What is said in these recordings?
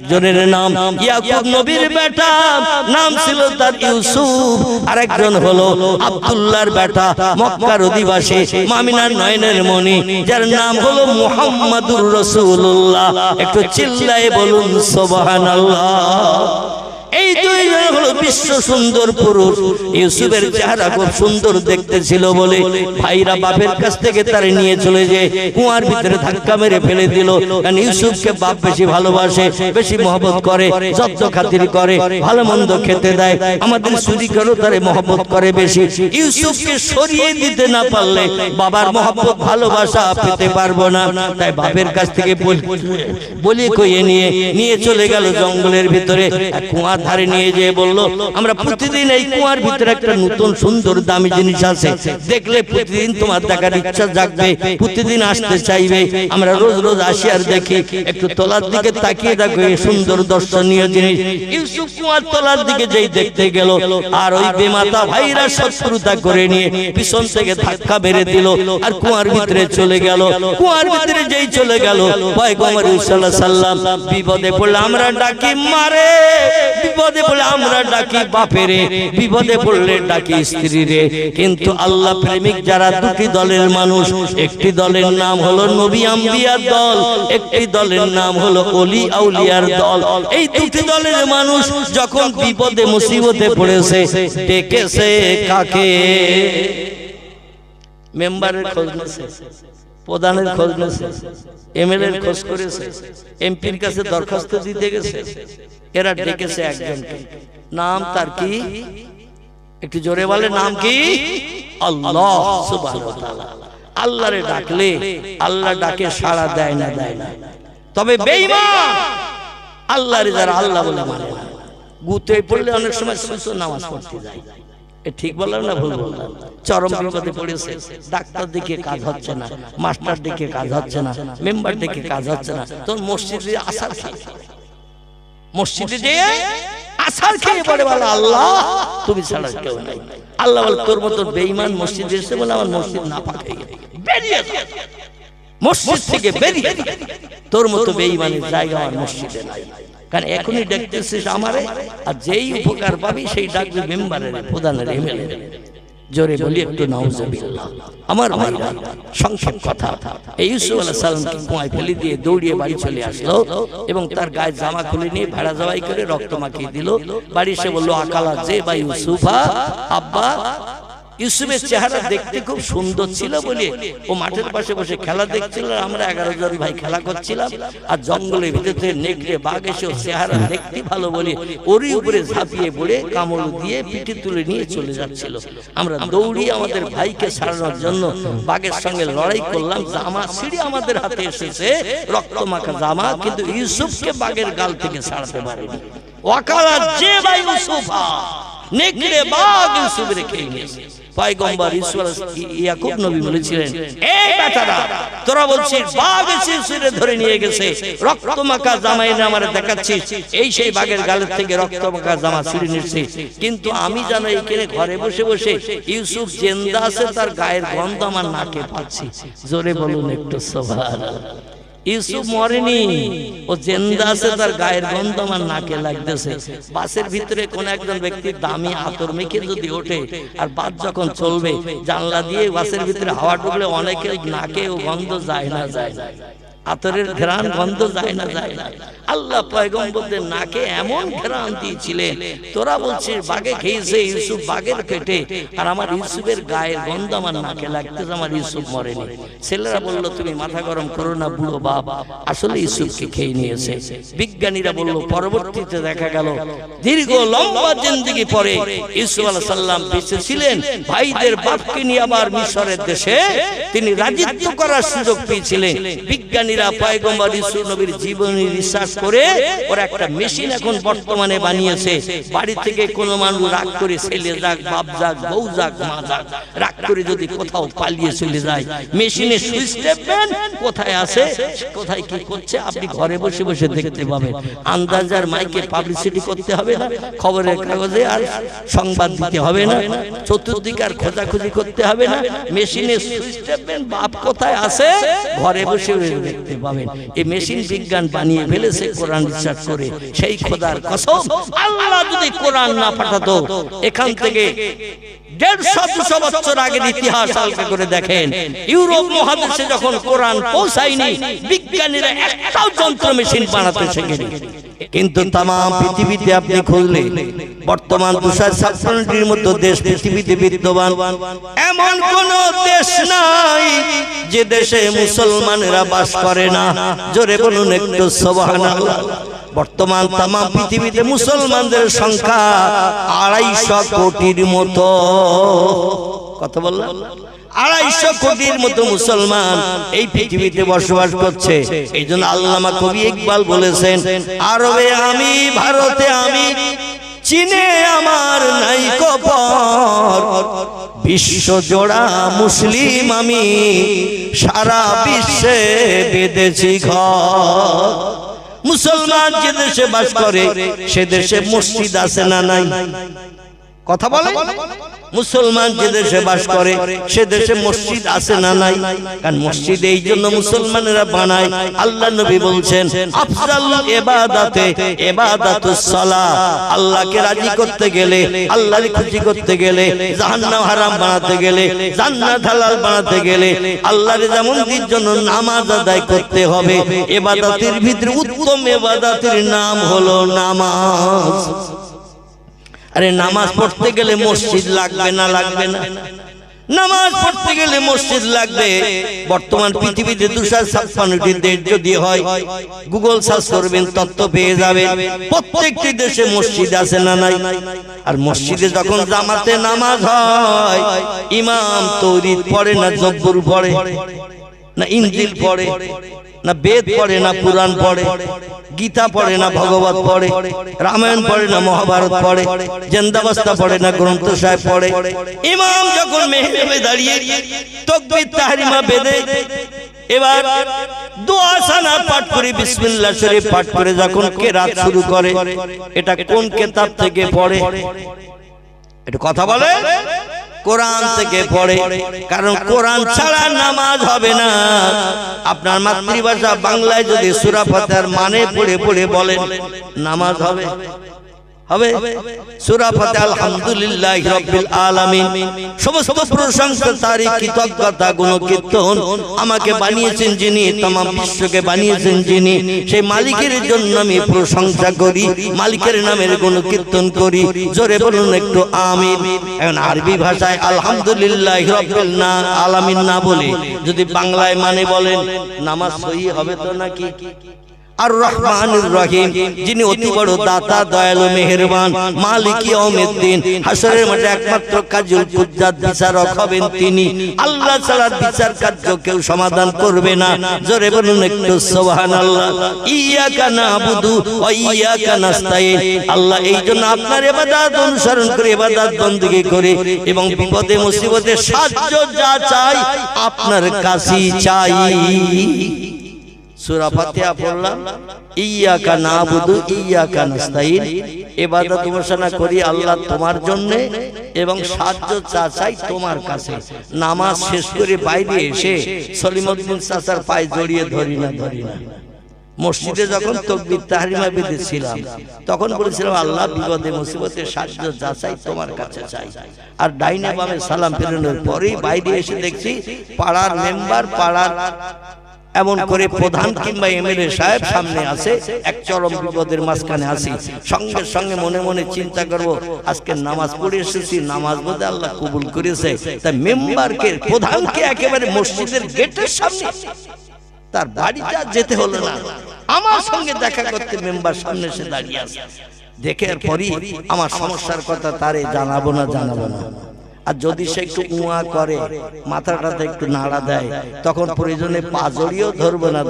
একজনের নাম ইয়াকুব নবীর বেটা, নাম ছিল তার ইউসুফ। আরেকজন হলো আব্দুল্লাহর বেটা, মক্কার অধিবাসী, মামিনার নয়নের মণি, যার নাম হলো মুহাম্মাদুর রাসূলুল্লাহ। একটু চিল্লায়ে বলুন সুবহানাল্লাহ। এই দুইজন হলো বিশ্ব সুন্দর পুরুষ। ইউসুফের চেহারা খুব সুন্দর দেখতে ছিল বলে ভাইরা বাপের কাছ থেকে তার নিয়ে চলে যায় কুয়ার ভিতরে ধাক্কা মেরে ফেলে দিল। কারণ ইউসুফকে বাপ বেশি ভালোবাসে, বেশি মহব্বত করে, যত্ন খাতির করে, ভালো মন্দ খেতে দেয়। আমাদের চুরি করো তারে মহব্বত করে বেশি। ইউসুফকে সরিয়ে দিতে না পারলে বাবার মহব্বত ভালোবাসা পেতে পারবো না। তাই বাপের কাছ থেকে বলে কইয়ে নিয়ে চলে গেল জঙ্গলের ভিতরে। কুয়া ধারে নিয়ে যেয়ে বললো, আমরা প্রতিদিন এই কুয়ার ভিতরে একটা নতুন সুন্দর দামি জিনিস আছে, দেখলে প্রতিদিন তোমার দেখার ইচ্ছা জাগবে, প্রতিদিন আসতে চাইবে। আমরা রোজ রোজ আসি আর দেখি, একটু তলার দিকে তাকিয়ে দেখো এই সুন্দর দর্শনীয় জিনিস। ইউসুফ কুয়ার তলার দিকে যেই দেখতে গেল, আর ওই বেমাতা ভাইরা শত্রুতা করে নিয়ে পিছন থেকে ধাক্কা মেরে দিল আর কুয়ার ভিতরে চলে গেল। কুয়ার ভিতরে যেই চলে গেল, পয়গম্বর সাল্লাল্লাহু আলাইহি সাল্লাম বিপদে পড়লে আমরা ডাকি মারে, বিপদে পড়লে আমরা ডাকি বাপেরে, বিপদে পড়লে ডাকি স্ত্রী রে। কিন্তু আল্লাহ প্রেমিক যারা দুটি দলের মানুষ, একটি দলের নাম হলো নবী আম্বিয়ার দল, একটি দলের নাম হলো ওলি আউলিয়ার দল। এই দুটি দলের মানুষ যখন বিপদে মুসিবতে পড়েছে, ডেকেছে কাকে? মেম্বারের খোঁজ নিয়েছে, প্রধানের খোঁজ নিয়েছে, এমএলএ এর খোঁজ করেছে, এমপির কাছে দরখাস্ত দিতে গেছে। এরা ডেকেছে একজনকে, নাম তার কি? একটু জোরে বলে, নাম কি? আল্লাহ সুবহানাহু ওয়া তাআলা। আল্লাহরে ডাকলে আল্লাহ ডাকে সাড়া দেয় না, দেয় না। তবে বেঈমান আল্লাহরে যারা আল্লাহ বলে মানে না, গুতে পড়লে অনেক সময় সুসু নামাজ পড়তে যায়। এ ঠিক বললাম না ভুল বললাম? চরম বিপদে পড়েছে, ডাক্তার দেখে কাজ হচ্ছে না, মাস্টার দেখে কাজ হচ্ছে না, মেম্বার দেখে কাজ হচ্ছে না, তোর মসজিদে আসার খেয়ে, মসজিদে যেয়ে আসার খেয়ে পড়ে বলে আল্লাহ তুমি ছাড়া কেউ নাই। আল্লাহ বলে তোর মতো বেঈমান মসজিদে এসে বলে আমার মসজিদ না পাকে বেরিয়ে যা, মসজিদ থেকে বেরিয়ে যা, তোর মতো বেঈমানের জায়গা আমার মসজিদে নাই। কারণ এখনই ডাকতেছিস আমারে, আর যেই উপকার পাবি সেই ডাকবি মেম্বারের, প্রধানের, এমএলএ। জোরে বলি একটু নাউজুবিল্লাহ। আমার ভাইরা, সংক্ষেপ কথা, এই ইউসুফ আলাইহিস সালামকে কুয়ায় ফেলে দিয়ে দৌড়িয়ে বাড়ি চলে আসলো এবং তার গায়ে জামা খুলে নিয়ে ভেড়া জবাই করে রক্ত মাখিয়ে দিল। বাড়ি এসে বললো আকালা যে বা ইউসুফা, আব্বা ইউসুফের চেহারা দেখতে খুব সুন্দর ছিল বলে ও মাঠের পাশে বসে খেলা দেখছিল, আমরা 11 জন ভাই খেলা করছিলাম, আর জঙ্গলের ভিতরে নেকড়ে বাঘ এসে চেহারা দেখতে ভালো বলে ওরই উপরে ঝাঁপিয়ে পড়ে কামড় দিয়ে পিঠে তুলে নিয়ে চলে যাচ্ছিল। আমরা দৌড়িয়ে আমাদের ভাইকে ছাড়ানোর জন্য বাঘের সঙ্গে লড়াই করলাম। জামা ছিঁড়ে আমাদের হাতে এসেছে, রক্ত মাখা জামা, কিন্তু ইউসুফকে বাঘের গাল থেকে ছাড়াতে পারেনি। ওয়াকালা যে বা ইউসুফা, নেকড়ে বাঘ ইউসুফের খেয়ে নিয়েছে। পয়গম্বর ইয়াকুব নবী বলেছিলেন, এই বেটারা তোরা বলছিস বাঘ এসে ইউসুফকে ধরে নিয়ে গেছে, রক্ত মাখা জামা এনে আমারে দেখাচ্ছিস, এই সেই বাঘের গালের থেকে রক্ত মাখা জামা ছিঁড়ে নিচ্ছে। কিন্তু আমি জানো এইখানে ঘরে বসে বসে ইউসুফ জিন্দা আছে, তার গায়ের গন্ধ আমার নাকে পাচ্ছি। জোরে বলুন একটু সুবহানাল্লাহ। ইউসুফ মরেনি, ও জিন্দা আছে, তার গায়ের গন্ধ আমার নাকে লাগতেছে। বাসের ভিতরে কোন একজন ব্যক্তি দামি আতর মেখে যদি ওঠে আর বাস যখন চলবে, জানলা দিয়ে বাসের ভিতরে হাওয়া ঢুকলে অনেকের নাকে ও গন্ধ যায় না, যায় না, আতরের ঘ্রাণ গন্ধ যায় না, যায় না। আল্লাহ পয়গম্বরদের নাকে এমন ঘ্রাণ দিয়েছিলেন, তোরা বলছিস বাঘে খেয়েছে ইউসুফ বাঘের পেটে, আর আমার ইউসুফের গায়ের গন্ধ আমার নাকে লাগতেছে, আমার ইউসুফ মরেনি। ছেলেরা বলল তুমি মাথা গরম করো না বুড়ো বাপ, আসলে ইউসুফকে খেয়ে নিয়েছে। বিজ্ঞানীরা বলল পরবর্তীতে দেখা গেল দীর্ঘ লম্বা জিন্দেগি পরে ইউসুফ আলাইহিস সালাম বেঁচে ছিলেন, ভাইদের বাপকে নিয়ে আবার মিশরের দেশে তিনি রাজত্ব করার সুযোগ পেয়েছিলেন। বিজ্ঞানীরা পয়গম্বর ইউসুফ নবীর জীবনী রিসার্চ করে ওরা একটা মেশিন এখন বর্তমানে বানিয়েছে। বাড়ি থেকে কোনো মানুষ রাগ করে, ছেলে যাক, বাপ যাক, বউ যাক, মা যাক, রাগ করে যদি কোথাও পালিয়ে চলে যায়, মেশিনে সুইচ টিপবেন, কোথায় আছে, কোথায় কি করছে আপনি ঘরে বসে বসে দেখতে পাবেন। আন্দাজার মাইকে পাবলিসিটি করতে হবে না, খবরের কাগজে আর সংবাদ দিতে হবে না, চতুর্দিকে আর খোঁজাখুঁজি করতে হবে না, মেশিনে সুইচ টিপবেন, বাপ কোথায় আছে ঘরে বসে দেখতে পাবেন। এই মেশিন বিজ্ঞান বানিয়ে ফেলেছে কোরআন রিসার্চ করে। সেই খোদার কসম, আল্লাহ যদি কোরআন না পাঠাতো, এখান থেকে 150-200 বছর আগের ইতিহাস হালকা করে দেখেন, ইউরোপ মহাদেশে যখন কোরআন পৌঁছায়নি, বিজ্ঞানীরা একটাও যন্ত্র মেশিন বানাতে শেখেনি। কিন্তু তাম পৃথিবীতে আপনি খুঁজলে বর্তমান 256টির মতো দেশ পৃথিবীতে বিদ্যমান, এমন কোন দেশ নাই যে দেশে মুসলমানেরা বাস করে না। জোরে বলুন একটু সুবহানাল্লাহ। বর্তমান তাম পৃথিবীতে মুসলমানদের সংখ্যা 250 কোটির মতো। কত বললাম? 250 কোটির মতো মুসলমান এই পৃথিবীতে বসবাস করছে। এই জন্য আল্লামা কবি ইকবাল বলেছেন, আরবে আমি, ভারতে আমি, চীনে আমার নাই কপর, বিশ্ব জোড়া মুসলিম আমি, সারা বিশ্বে বেঁধেছি ঘর। মুসলমান যে দেশে বাস করে সে দেশে মসজিদ আছে না নাই? কথা বলে। মুসলমান যে দেশে বাস করে সে দেশে মসজিদ আছে না নাই? কারণ মসজিদ এই জন্য মুসলমানেরা বানায়। আল্লাহ নবী বলছেন, আফজালুল ইবাদাতে ইবাদাতুস সালাহ। আল্লাহকে রাজি করতে গেলে, আল্লাহকে খুশি করতে গেলে, জাহান্নাম হারাম বানাতে গেলে, জান্নাত হালাল বানাতে গেলে আল্লাহর যেমনটির জন্য নামাজ আদায় করতে হবে। ইবাদতের ভিতরে উত্তম ইবাদতের নাম হলো নামাজ। আরে নামাজ পড়তে গেলে মসজিদ লাগবে না? লাগবে না? নামাজ পড়তে গেলে মসজিদ লাগবে। বর্তমান পৃথিবীতে 256টি দেশ যদি হয়, গুগল সার্চ করবেন, তথ্য পেয়ে যাবেন প্রত্যেকটি দেশে মসজিদ আছে না নাই? আর মসজিদে যখন জামাতে নামাজ হয়, ইমাম তৌরিদ পড়ে না জব্বুর পড়ে না ইনজিল পড়ে না বেদ পড়ে না পুরাণ পড়ে, গীতা পড়ে না ভগবত পড়ে, রামায়ণ পড়ে না মহাভারত পড়ে, জিন্দাবাস্তা পড়ে না গ্রন্থ সাহেব পড়ে। ইমাম যখন মেহরাবে দাঁড়িয়ে তাকবীর তাহরিমা বেদে এবার দোয়া সানা পাঠ করে, বিসমিল্লাহ শরীফ পাঠ করে যখন কেরাত শুরু করে, এটা কোন কিতাব থেকে পড়ে? এটা কথা বলে। কোরআন থেকে পড়ে। কারণ কোরআন ছাড়া নামাজ হবে না। আপনার মাতৃভাষা বাংলায় যদি সূরা ফাতিহার মানে পড়ে পড়ে বলেন, নামাজ হবে? হবে? সূরা ফাতিহা আলহামদুলিল্লাহি রাব্বিল আলামিন, সমস্ত প্রশংসা তারই, কৃতজ্ঞতা গুণকীর্তন আমাকে বানিয়েছেন যিনি, तमाम বিশ্বকে বানিয়েছেন যিনি, সেই মালিকের জন্য আমি প্রশংসা করি, মালিকের নামের গুণকীর্তন করি। জোরে বলুন একটু আমিন। এখন আরবি ভাষায় আলহামদুলিল্লাহি রাব্বিল আলামিন না বলে যদি বাংলায় মানে বলেন, নামাজ সহি হবে তো নাকি? আর রহমানুর রহিম, যিনি অতি বড় দাতা, দয়ালু, মেহেরবান, মালিক ইয়াউমিদ্দিন, হাসরের মাঠে একমাত্র কাজুল কুজ্জাত বিচারক হবেন তিনি। আল্লাহ ছাড়া বিচার কার্য কেউ সমাধান করবে না। জোরে বলুন একটু সুবহানাল্লাহ। ইয়াকা নাবুদু ওয়া ইয়াকা নাস্তাইন। আল্লাহ এই জন্য আপনার ইবাদত অনুসরণ করে, ইবাদত বندگی করে এবং বিপদে মুসিবতে সাহায্য যা চাই আপনার কাছেই চাই। সূরা ফাতিহা পড়লাম, ইয়াকা নাবুদু ইয়াকা নাস্তাইন, ইবাদত উপাসনা করি আল্লাহ তোমার জন্য এবং সাহায্য চাই তোমার কাছে। নামাজ শেষ করে বাইরে এসে সলিমউদ্দিন চাচার পায়ে জড়িয়ে ধরি না। মসজিদে যখন তাকবীর তাহরিমা বেঁধেছিলাম তখন বলেছিলাম, আল্লাহ বিপদে মুসিবতে সাহায্য চাই তোমার কাছে চাই। আর ডাইনে বামে সালাম ফেরানোর পরেই বাইরে এসে দেখছি পাড়ার মেম্বার, পাড়ার এমন করে প্রধান কিংবা এমএলএ সাহেব সামনে আছে, এক চরম বিপদের মাঝখানে আছি। সঙ্গে সঙ্গে মনে মনে চিন্তা করব, আজকে নামাজ পড়ে এসেছি, নামাজ বোধহয় আল্লাহ কবুল করেছে। তাই মেম্বারকে, প্রধানকে একেবারে মসজিদের গেটের সামনে, তার বাড়িতে যেতে হলো না, আমার সঙ্গে দেখা করতে মেম্বার সামনে এসে দাঁড়িয়ে আছে। দেখে পরই আমার সমস্যার কথা তারে জানাবো না। আর যদি সে একটু উয়া করে, মাথাটাতে একটু নাড়া দেয়, তখন প্রয়োজনে পা জড়িয়েও ধরবো না।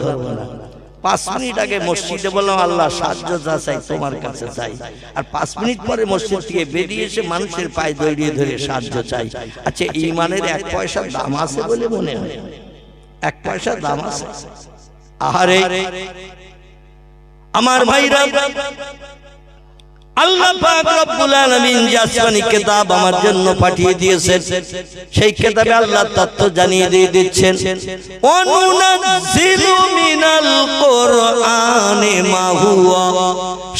5 মিনিট আগে মসজিদে বললাম, আল্লাহ সাহায্য যা চাই তোমার কাছে চাই। আর 5 মিনিট পরে মসজিদ থেকে বেরিয়ে এসে মানুষের পায়ে জড়িয়ে ধরে সাহায্য চাই। আচ্ছা, ঈমানের 1 পয়সা দাম আছে বলে মনে হয়? 1 পয়সা দাম আছে? আহারে আমার ভাইরা, আল্লাহ পাক রব্বুল আলামিন যে আসমানি কিতাব আমার জন্য পাঠিয়ে দিয়েছেন, সেই কিতাবে আল্লাহ তত্ত্ব জানিয়ে দিয়ে দিচ্ছেন, ওয়ানুনাজ্জিলু মিনাল কুরআনি মা হুয়া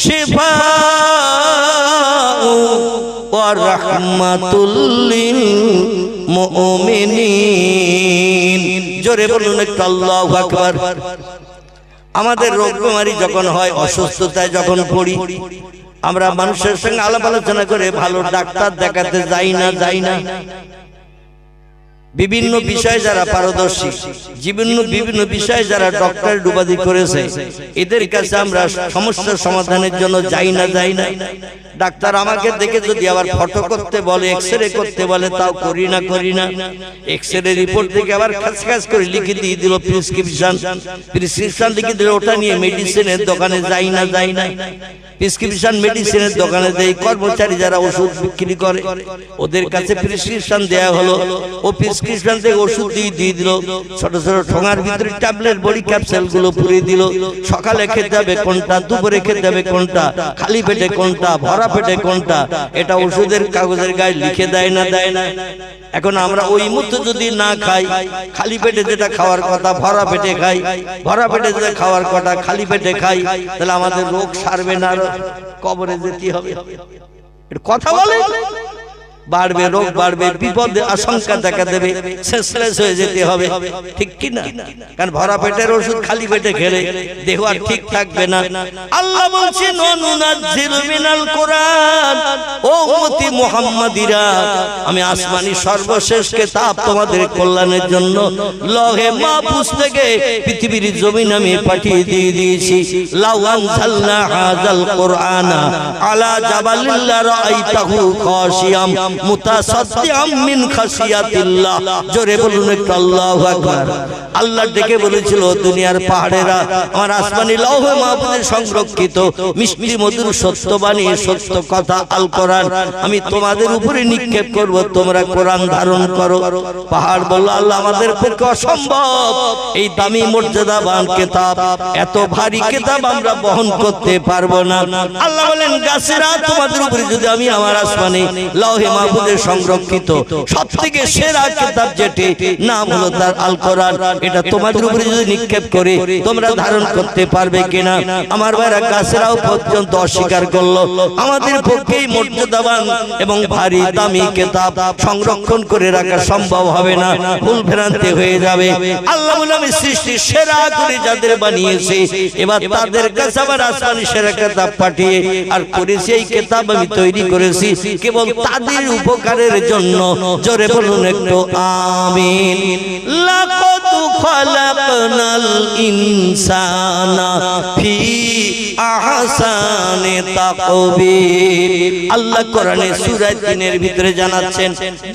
শিফাউ ওয়া রাহমাতুল লিল মুমিনিন। জোরে বলুন একটু আল্লাহু আকবার। আমাদের রোগ বেমারি যখন হয়, অসুস্থতায় যখন পড়ি, আমরা মানুষের সঙ্গে আলাপ আলোচনা করে ভালো ডাক্তার দেখাতে যাই না। বিভিন্ন বিষয়ে যারা পারদর্শী, বিভিন্ন বিষয়ে যারা ডক্টর উপাধি করেছে, এদের কাছে আমরা সমস্যার সমাধানের জন্য যাই না। ডাক্তার আমাকে দেখে যদি আবার ফটো করতে বলে, এক্সরে করতে বলে, তাও করি না। এক্সরে রিপোর্ট দেখে আবার খাস করে লিখে দিয়ে দিল প্রেসক্রিপশন লিখে দিল, ওটা নিয়ে মেডিসিনের দোকানে যাই না। প্রেসক্রিপশন মেডিসিনের দোকানে দেয়, কর্মচারী যারা ওষুধ বিক্রি করে ওদের কাছে প্রেসক্রিপশন দেয়া হলো, ও প্রেসক্রিপশন থেকে ওষুধ দিয়ে দিল, ছোট ঠোঙার ভিতরে ট্যাবলেট বড়ি ক্যাপসুল গুলো পুরে দিল। সকালে খেতে হবে কোনটা, দুপুরে খেতে হবে কোনটা, খালি পেটে কোনটা, ভরা পেটে কোনটা, এটা ওষুধের কাগজের গায়ে লিখে দেয় না। এখন আমরা ওই মুহূর্তে যদি না খাই, খালি পেটে যেটা খাওয়ার কথা ভরা পেটে খাই, ভরা পেটে যেটা খাওয়ার কথা খালি পেটে খাই, তাহলে আমাদের রোগ সারবে না, কবরে যেতে হবে। কথা বলে বাড়বে, রোগ বাড়বে, বিপদের আশঙ্কা দেখা দেবে, শেষলেস হয়ে যেতে হবে, ঠিক কি না? কারণ ভরা পেটের ওষুধ খালি পেটে খেলে দেহ আর ঠিক থাকবে না। আল্লাহ বলছেন, ওয়ানুনাজ্জিলু মিনাল কুরআন, ও উম্মতি মুহাম্মাদিরা, আমি আসমানি সর্বশেষ কিতাব তোমাদের কল্যাণের জন্য লৌহে মাহফুজ থেকে পৃথিবীর জমিন আমি পাঠিয়ে দিয়েছি। লাউ আনজালনা হাযাল কুরআনা আলা জাবালিন লারাআইতাহু খাশিয়াম মুতাসাদ্দিআম মিন খাশিয়াতিল্লাহ। জোরে বলুন একটু আল্লাহু আকবার। আল্লাহ ডেকে বলেছিল, দুনিয়ার পাহাড়েরা আমার আসমানি লৌহে মাহফুজে সংরক্ষিত মিষ্টি মধুর সত্যবাণী, সত্য কথা আল কোরআন আমি তোমাদের উপরে নিক্ষেপ করব, তোমরা কোরআন ধারণ করো। পাহাড় বলল, আল্লাহ আমাদের পক্ষে অসম্ভব, এই দামি মর্যাদাবান কিতাব, এত ভারী কিতাব আমরা বহন করতে পারবো না। আল্লাহ বলেন, গাছেরা তোমাদের উপরে যদি আমি আমার আসমানি লৌহে মাহফুজে সংরক্ষিত সবথেকে সেরা কিতাব যেটি নাম হলো তার আল কোরআন, এটা তোমাদের উপরে যদি নিক্ষেপ করে তোমরা ধারণ করতে পারবে কিনা? আমার ভাইরা, গাছেরাও পর্যন্ত অস্বীকার করলো আমাদের পক্ষেই মর্যাদাবান এবং ভারী দামি কিতাব সংরক্ষণ করে রাখা সম্ভব হবে না, ভুল ভ্রান্তি হয়ে যাবে। আল্লাহ বলে, আমি সৃষ্টি সেরা করে যাদের বানিয়েছি, এবার তাদের কাছে আবার আসমানি সেরা কিতাব পাঠিয়ে আর করেছি, এই কিতাব আমি তৈরি করেছি কেবল তাদের উপকারের জন্য। জোরে বলুন একটু আমিন। লাকাদ খালাকনাল ইনসানা ফি আহসানি তাকবীর। আল্লাহ কোরআনে সূরা ৩ এর ভিতরে জানাচ্ছেন,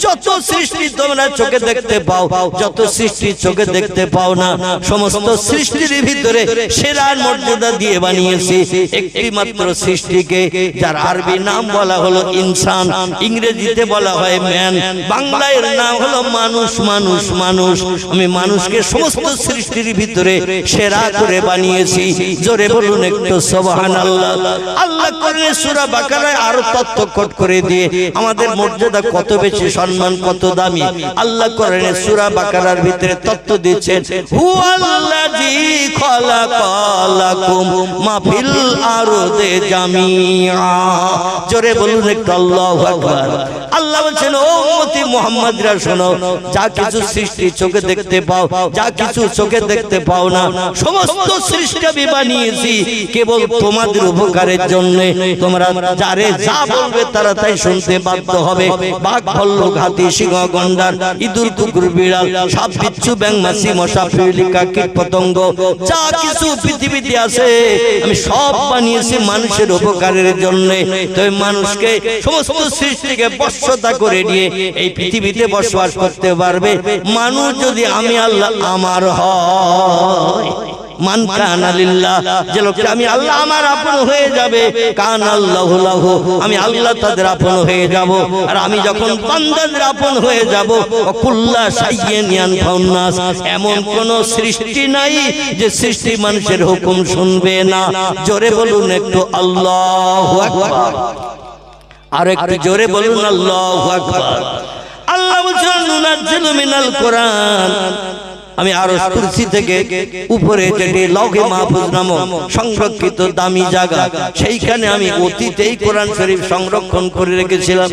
যত সৃষ্টি তোমরা চোখে দেখতে পাও, যত সৃষ্টি চোখে দেখতে পাও না, সমস্ত সৃষ্টির ভিতরে সেরা মর্যাদা দিয়ে বানিয়েছি একটি মাত্র সৃষ্টিকে, যার আরবি নাম বলা হলো ইনসান, ইংরেজিতে বলা হয় ম্যান, বাংলায় নাম হলো মানুষ। আমি মানুষকে সমস্ত সৃষ্টির ভিতরে সেরা করে বানিয়েছি। জোরে বলুন একটু সুবহানাল্লাহ। আল্লাহ কোরআনে সূরা বাকারায় আরো তথ্য কোট করে দিয়ে আমাদের মর্যাদা কত বেশি, সম্মান কত দামি, আল্লাহ কোরআনে সূরা বাকারার ভিতরে তথ্য দিচ্ছেন, হুয়াল্লাযী খালাকালাকুম মা ফিল আরদি জামিআ। জোরে বলুন একটু আল্লাহু আকবার। আল্লাহ বলেন, ও উম্মতি মুহাম্মাদরা শোনো, যা কিছু সৃষ্টি চোখে দেখতে পাও, যা কিছু চোখে দেখতে পাও না, সমস্ত সৃষ্টি আমি বানিয়েছি কেবল তোমাদের উপকারের জন্য। তোমরা যারে যা বলবে তারা তাই শুনতে বাধ্য হবে। বাঘ, ভাল্লুক, হাতি, সিংহ, গন্ডার, ইঁদুর, কুকুর, বিড়াল, সাপ, বিচ্ছু, ব্যাঙ, মাছি, মশা, পিপিলিকা, কীট পতঙ্গ, যা কিছু পৃথিবীতে আছে আমি সব বানিয়েছি মানুষের উপকারের জন্য। তবে মানুষকে সমস্ত সৃষ্টিকে বর্ষ স্পর্শতা করে নিয়ে এই পৃথিবীতে বসবাস করতে পারবে মানুষ যদি আমি আল্লাহ আমার হয়। মান কানা লিল্লাহ, যে লোকটা আমি আল্লাহ আমার আপন হয়ে যাবে, কানা আল্লাহু লাহু, আমি আল্লাহ তাদের আপন হয়ে যাব। আর আমি যখন বান্দাদের আপন হয়ে যাব, কুল্লা শাইইন ইয়ানফাউন নাস, এমন কোন সৃষ্টি নাই যে সৃষ্টি মানুষের হুকুম শুনবে না। জোরে বলুন একটু আল্লাহু আকবার, আর একটু জোরে বলুন আল্লাহু আকবার। আল্লাহ বলেন নুনাজ্জিলু মিনাল কোরআন, আমি আরশ কুরসি থেকে উপরে যেটি লৌহে মাহফুজ নামক সংরক্ষিত দামি জায়গা, সেইখানে আমি অতীতেই কোরআন শরীফ সংরক্ষণ করে রেখেছিলাম।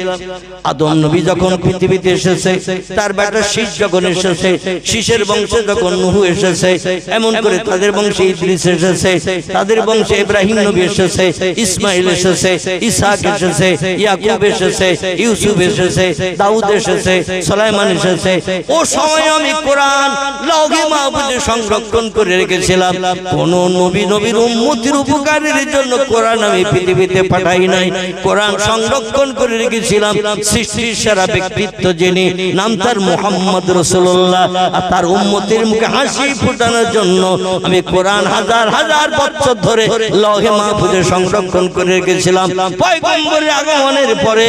আদম নবী যখন পৃথিবীতে এসেছে, তার বেটা শীষ যখন এসেছে, শীষের বংশে যখন নূহ এসেছে, এমন করে তাদের বংশে ইদ্রিস এসেছে, তাদের বংশে ইব্রাহিম নবী এসেছে, ইসমাইল এসেছে, ইসহাক এসেছে, ইয়াকুব এসেছে, ইউসুফ এসেছে, দাউদ এসেছে, সুলাইমান এসেছে। ও সময় আমি কোরআন লৌহে মাহফুজে সংরক্ষণ করে রেখেছিলাম। কোন নবী নবীর উম্মতের উপকারের জন্য কোরআন আমি পৃথিবীতে পাঠাই নাই, কোরআন সংরক্ষণ করে রেখেছিলাম সৃষ্টির সেরা ব্যক্তিত্ব যিনি, নাম তার মুহাম্মদ রাসূলুল্লাহ, আর তার উম্মতের মুখে হাসি ফোটানোর জন্য আমি কোরআন হাজার হাজার বছর ধরে লৌহে মাহফুজে সংরক্ষণ করে রেখেছিলাম। পয়গম্বরের আগমনের পরে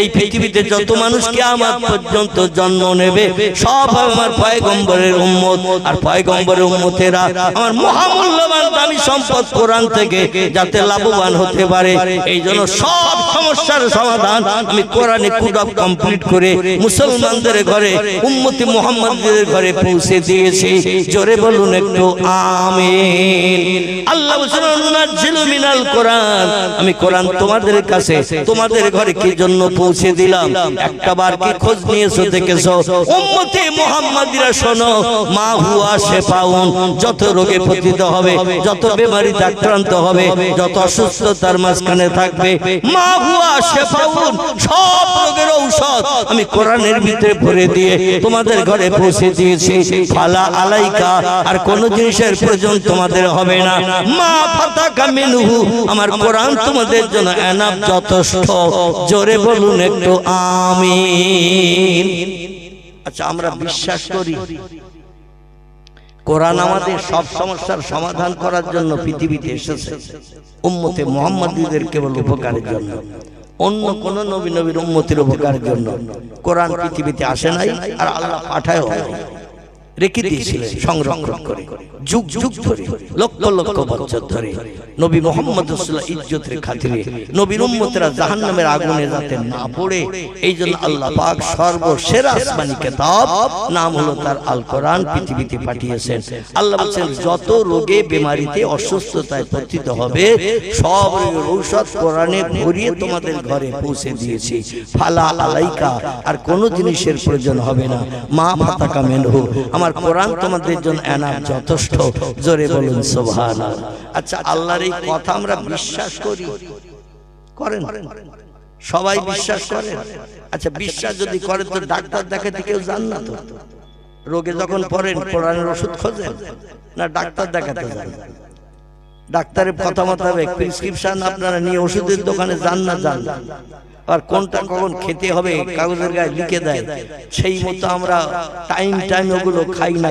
এই পৃথিবীতে যত মানুষ কিয়ামত পর্যন্ত জন্ম নেবে সব আমার পয়গম্বরের উম্মত, আর পয়গম্বরের উম্মতেরা আমার মহামূল্যবান দামি সম্পদ কোরআন থেকে যাতে লাভবান হতে পারে, এই জন্য সব সমস্যার সমাধান আমি কোরআনে কুদব কমপ্লিট করে মুসলমানদের ঘরে, উম্মতি মুহাম্মাদের ঘরে পৌঁছে দিয়েছি। জোরে বলুন একটু আমিন। আল্লাহ নুনাজ্জিলু মিনাল কোরআন, আমি কোরআন তোমাদের কাছে তোমাদের ঘরে কি জন্য পৌঁছে দিলাম, একটাবার কি খোঁজ নিয়েছো দেখেছো? উম্মতি মুহাম্মাদিরা শোনো, মা হুয়া শিফাউন, যত রোগে পতিত হবে, যত বেমারিতে আক্রান্ত হবে, যত অসুস্থতার মাঝখানে থাকবে, মা হুয়া শিফাউন, সব রোগের ঔষধ আমি কোরআনের ভিতরে ভরে দিয়ে তোমাদের ঘরে পৌঁছে দিয়েছি। ফালা আলাইকা, আর কোন জিনিসের প্রয়োজন তোমাদের হবে না। মা ফাতাকা মিনহু, আমার কোরআন তোমাদের জন্য এনাফ, যথেষ্ট। জোরে বলুন একটু আমিন। আচ্ছা, আমরা বিশ্বাস করি কোরআন আমাদের সব সমস্যার সমাধান করার জন্য পৃথিবীতে এসেছে, উম্মতে মুহাম্মাদীদের কেবল উপকারের জন্য, অন্য কোন নবী নবীর উম্মতের উপকারের জন্য কোরআন পৃথিবীতে আসে নাই, আর আল্লাহ পাঠায়ও নাই, রেখে দিয়েছিলেন সংরক্ষণ করে যুগ যুগ ধরে, লক্ষ লক্ষ বছর ধরে। নবী মুহাম্মদ রাসূলুল্লাহ ইজ্জতের খাতিরে নবীর উম্মতেরা জাহান্নামের আগুনে যাতে না পড়ে, এই জন্য আল্লাহ পাক সর্বসেরা আসমানি কিতাব নাম হলো তার আল কোরআন পৃথিবীতে পাঠিয়েছেন। আল্লাহ বলেন, যত রোগে বেমারিতে অসুস্থতায় পতিত হবে সব রোগের ঔষধ কোরআনে ভরিয়ে তোমাদের ঘরে পৌঁছে দিয়েছি। ফালা আলাইকা, আর কোন জিনিসের প্রয়োজন হবে না। মা ফাতাকা মিনহু, আমার কোরআন তোমাদের জন্য এনাফ, যথেষ্ট। জোরে বলুন সুবহানাল্লাহ। আচ্ছা, আল্লাহর এই কথা আমরা বিশ্বাস করি, করেন? সবাই বিশ্বাস করে? আচ্ছা, বিশ্বাস যদি করে তো ডাক্তার দেখাতে কেউ যান না? তো রোগে যখন পড়েন কোরআনের ওষুধ খোঁজেন না ডাক্তার দেখাতে যান? ডাক্তারের কথা মোতাবেক প্রেসক্রিপশন আপনারা নিয়ে ওষুধের দোকানে যান না? যান। আর কোনটা কখন খেতে হবে কাগজের গায়ে লিখে দেয়, সেই মতো আমরা টাইম ওগুলো খাই না।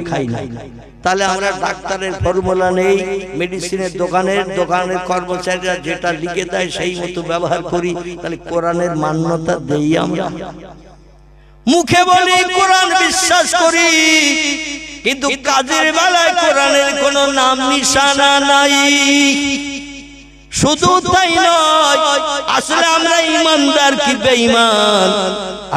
তাহলে আমরা ডাক্তারের ফর্মুলা নেই, মেডিসিনের দোকানের কর্মচারীরা যেটা লিখে দেয় সেই মতো ব্যবহার করি, তাহলে কোরআনের মান্যতা দেই আমরা? মুখে বলি কোরআন বিশ্বাস করি, কিন্তু কাজের বেলায় কোরআনের কোনো নাম নিশানা নাই। শুধু তাই নয়, আসলে আমরা ইমানদার কি বেঈমান?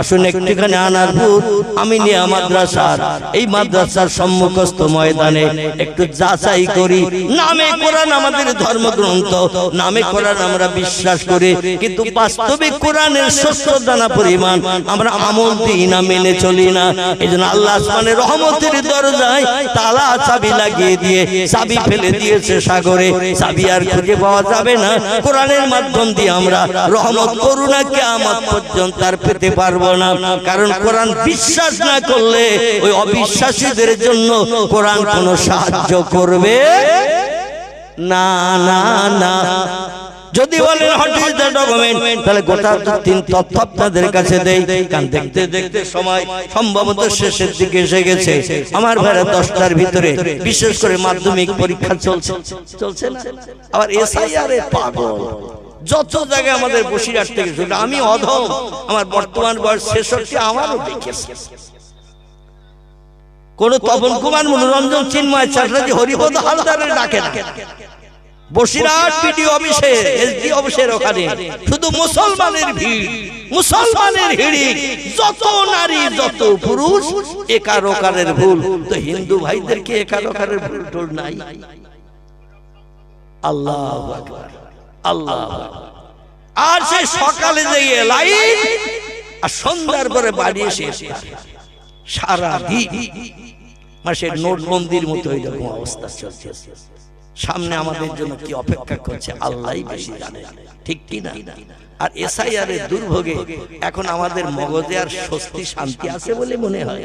আসুন একটুখানি আনারপুর আমিনিয়া মাদ্রাসার, এই মাদ্রাসার সম্মুখস্থ ময়দানে একটু যাচাই করি। নামে কোরআন আমাদের ধর্মগ্রন্থ, নামে কোরআন আমরা বিশ্বাস করি, কিন্তু বাস্তবিক কোরআনের শস্য দানা পরিমাণ আমরা আমল দিই না, মেনে চলি না। এই জন্য আল্লাহ আসমানের রহমতের দরজায় তালা চাবি লাগিয়ে দিয়ে চাবি ফেলে দিয়েছে সাগরে, চাবি আর খুঁজে পাওয়া যাবে না। কোরআনের মাধ্যম দিয়ে আমরা রহমত করুণা কিয়ামত পর্যন্ত আর পেতে পারবো না, কারণ কোরআন বিশ্বাস না করলে ওই অবিশ্বাসীদের জন্য কোরআন কোনো সাহায্য করবে না। যদি বলেন হোয়াট ইজ দ্য ডকুমেন্ট, তাহলে গোটা তিন তথ্য আপনাদের কাছে দেই। কারণ দেখতে দেখতে সময় সম্ভবত শেষের দিকে এসে গেছে। আমার ভাইরা 10টার ভিতরে বিশেষ করে মাধ্যমিক পরীক্ষা চলছে না, আবার এসআইআর এ পাগল যত জায়গায় আমাদের বসিরহাট থেকে শুরু। আমি অধম, আমার বর্তমান বয়স 66, আমারও দেখেছি কোন তপন কুমার, মনোরঞ্জন, চিন্ময় চ্যাটার্জি, হরিপদ হালদারের ডাকে না। বসিরহাট পিডি অফিসে, এসডি অফিসের ওখানে শুধু মুসলমানের ভিড়, মুসলমানের হিড়ি, যত নারী যত পুরুষ, একারোকারের ভুল। তো হিন্দু ভাইদের কি একারোকারের ভুল টুল নাই? আল্লাহু আকবার, আল্লাহু আকবার। আর সে সকালে যেয়ে লাইন, আর সন্ধ্যার পরে বাড়ি এসে সারা দিন মাসের নোটবন্দির মতো এরকম অবস্থা চলছে। সামনে আমাদের জন্য কি অপেক্ষা করছে আল্লাহই বেশি জানে, ঠিক কি না? আর এসআইআর এর দুর্ভোগে এখন আমাদের মগজে আর স্বস্তি শান্তি আছে বলে মনে হয়।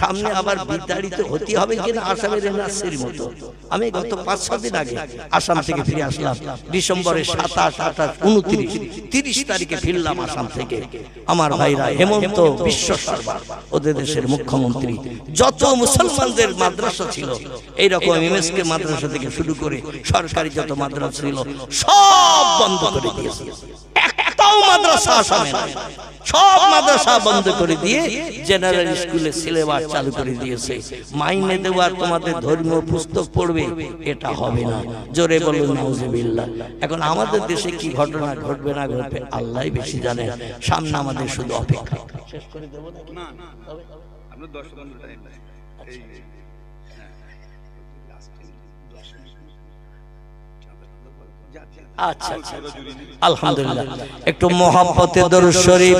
সামনে আবার বিতাড়িত হতে হবে কিনা আসামের এনআরসির মতো। আমি গত 5-6 দিন আগে আসাম থেকে ফিরে আসলাম, ডিসেম্বরের 27, 28, 29, 30 তারিখে ফিরলাম আসাম থেকে। আমার ভাইরা হেমন্ত বিশ্ব শর্মা, ওদের দেশের মুখ্যমন্ত্রী, যত মুসলমানদের মাদ্রাসা ছিল, এইরকম এমএসকে মাদ্রাসা থেকে শুরু করে সরকারি যত মাদ্রাসা ছিল সব বন্ধ করে দিয়েছে। একটাও মাদ্রাসা আসামে নাই, সব মাদ্রাসা বন্ধ করে দিয়ে জেনারেল স্কুলে সিলেবাস চালু করে দিয়েছে। মাইনে দেওয়ার তোমাদের ধর্মীয় পুস্তক পড়বে, এটা হবে না। জোরে বলুন নাউজুবিল্লাহ। এখন আমাদের দেশে কি ঘটনা ঘটবে না ঘটবে আল্লাহই বেশি জানেন। সামনে আমাদের শুধু অপেক্ষা। শেষ করে দেব না, আমরা 10 মিনিট টাইম দেই। আচ্ছা আচ্ছা, আলহামদুলিল্লাহ। একটু মোহাব্বতে দরুদ শরীফ।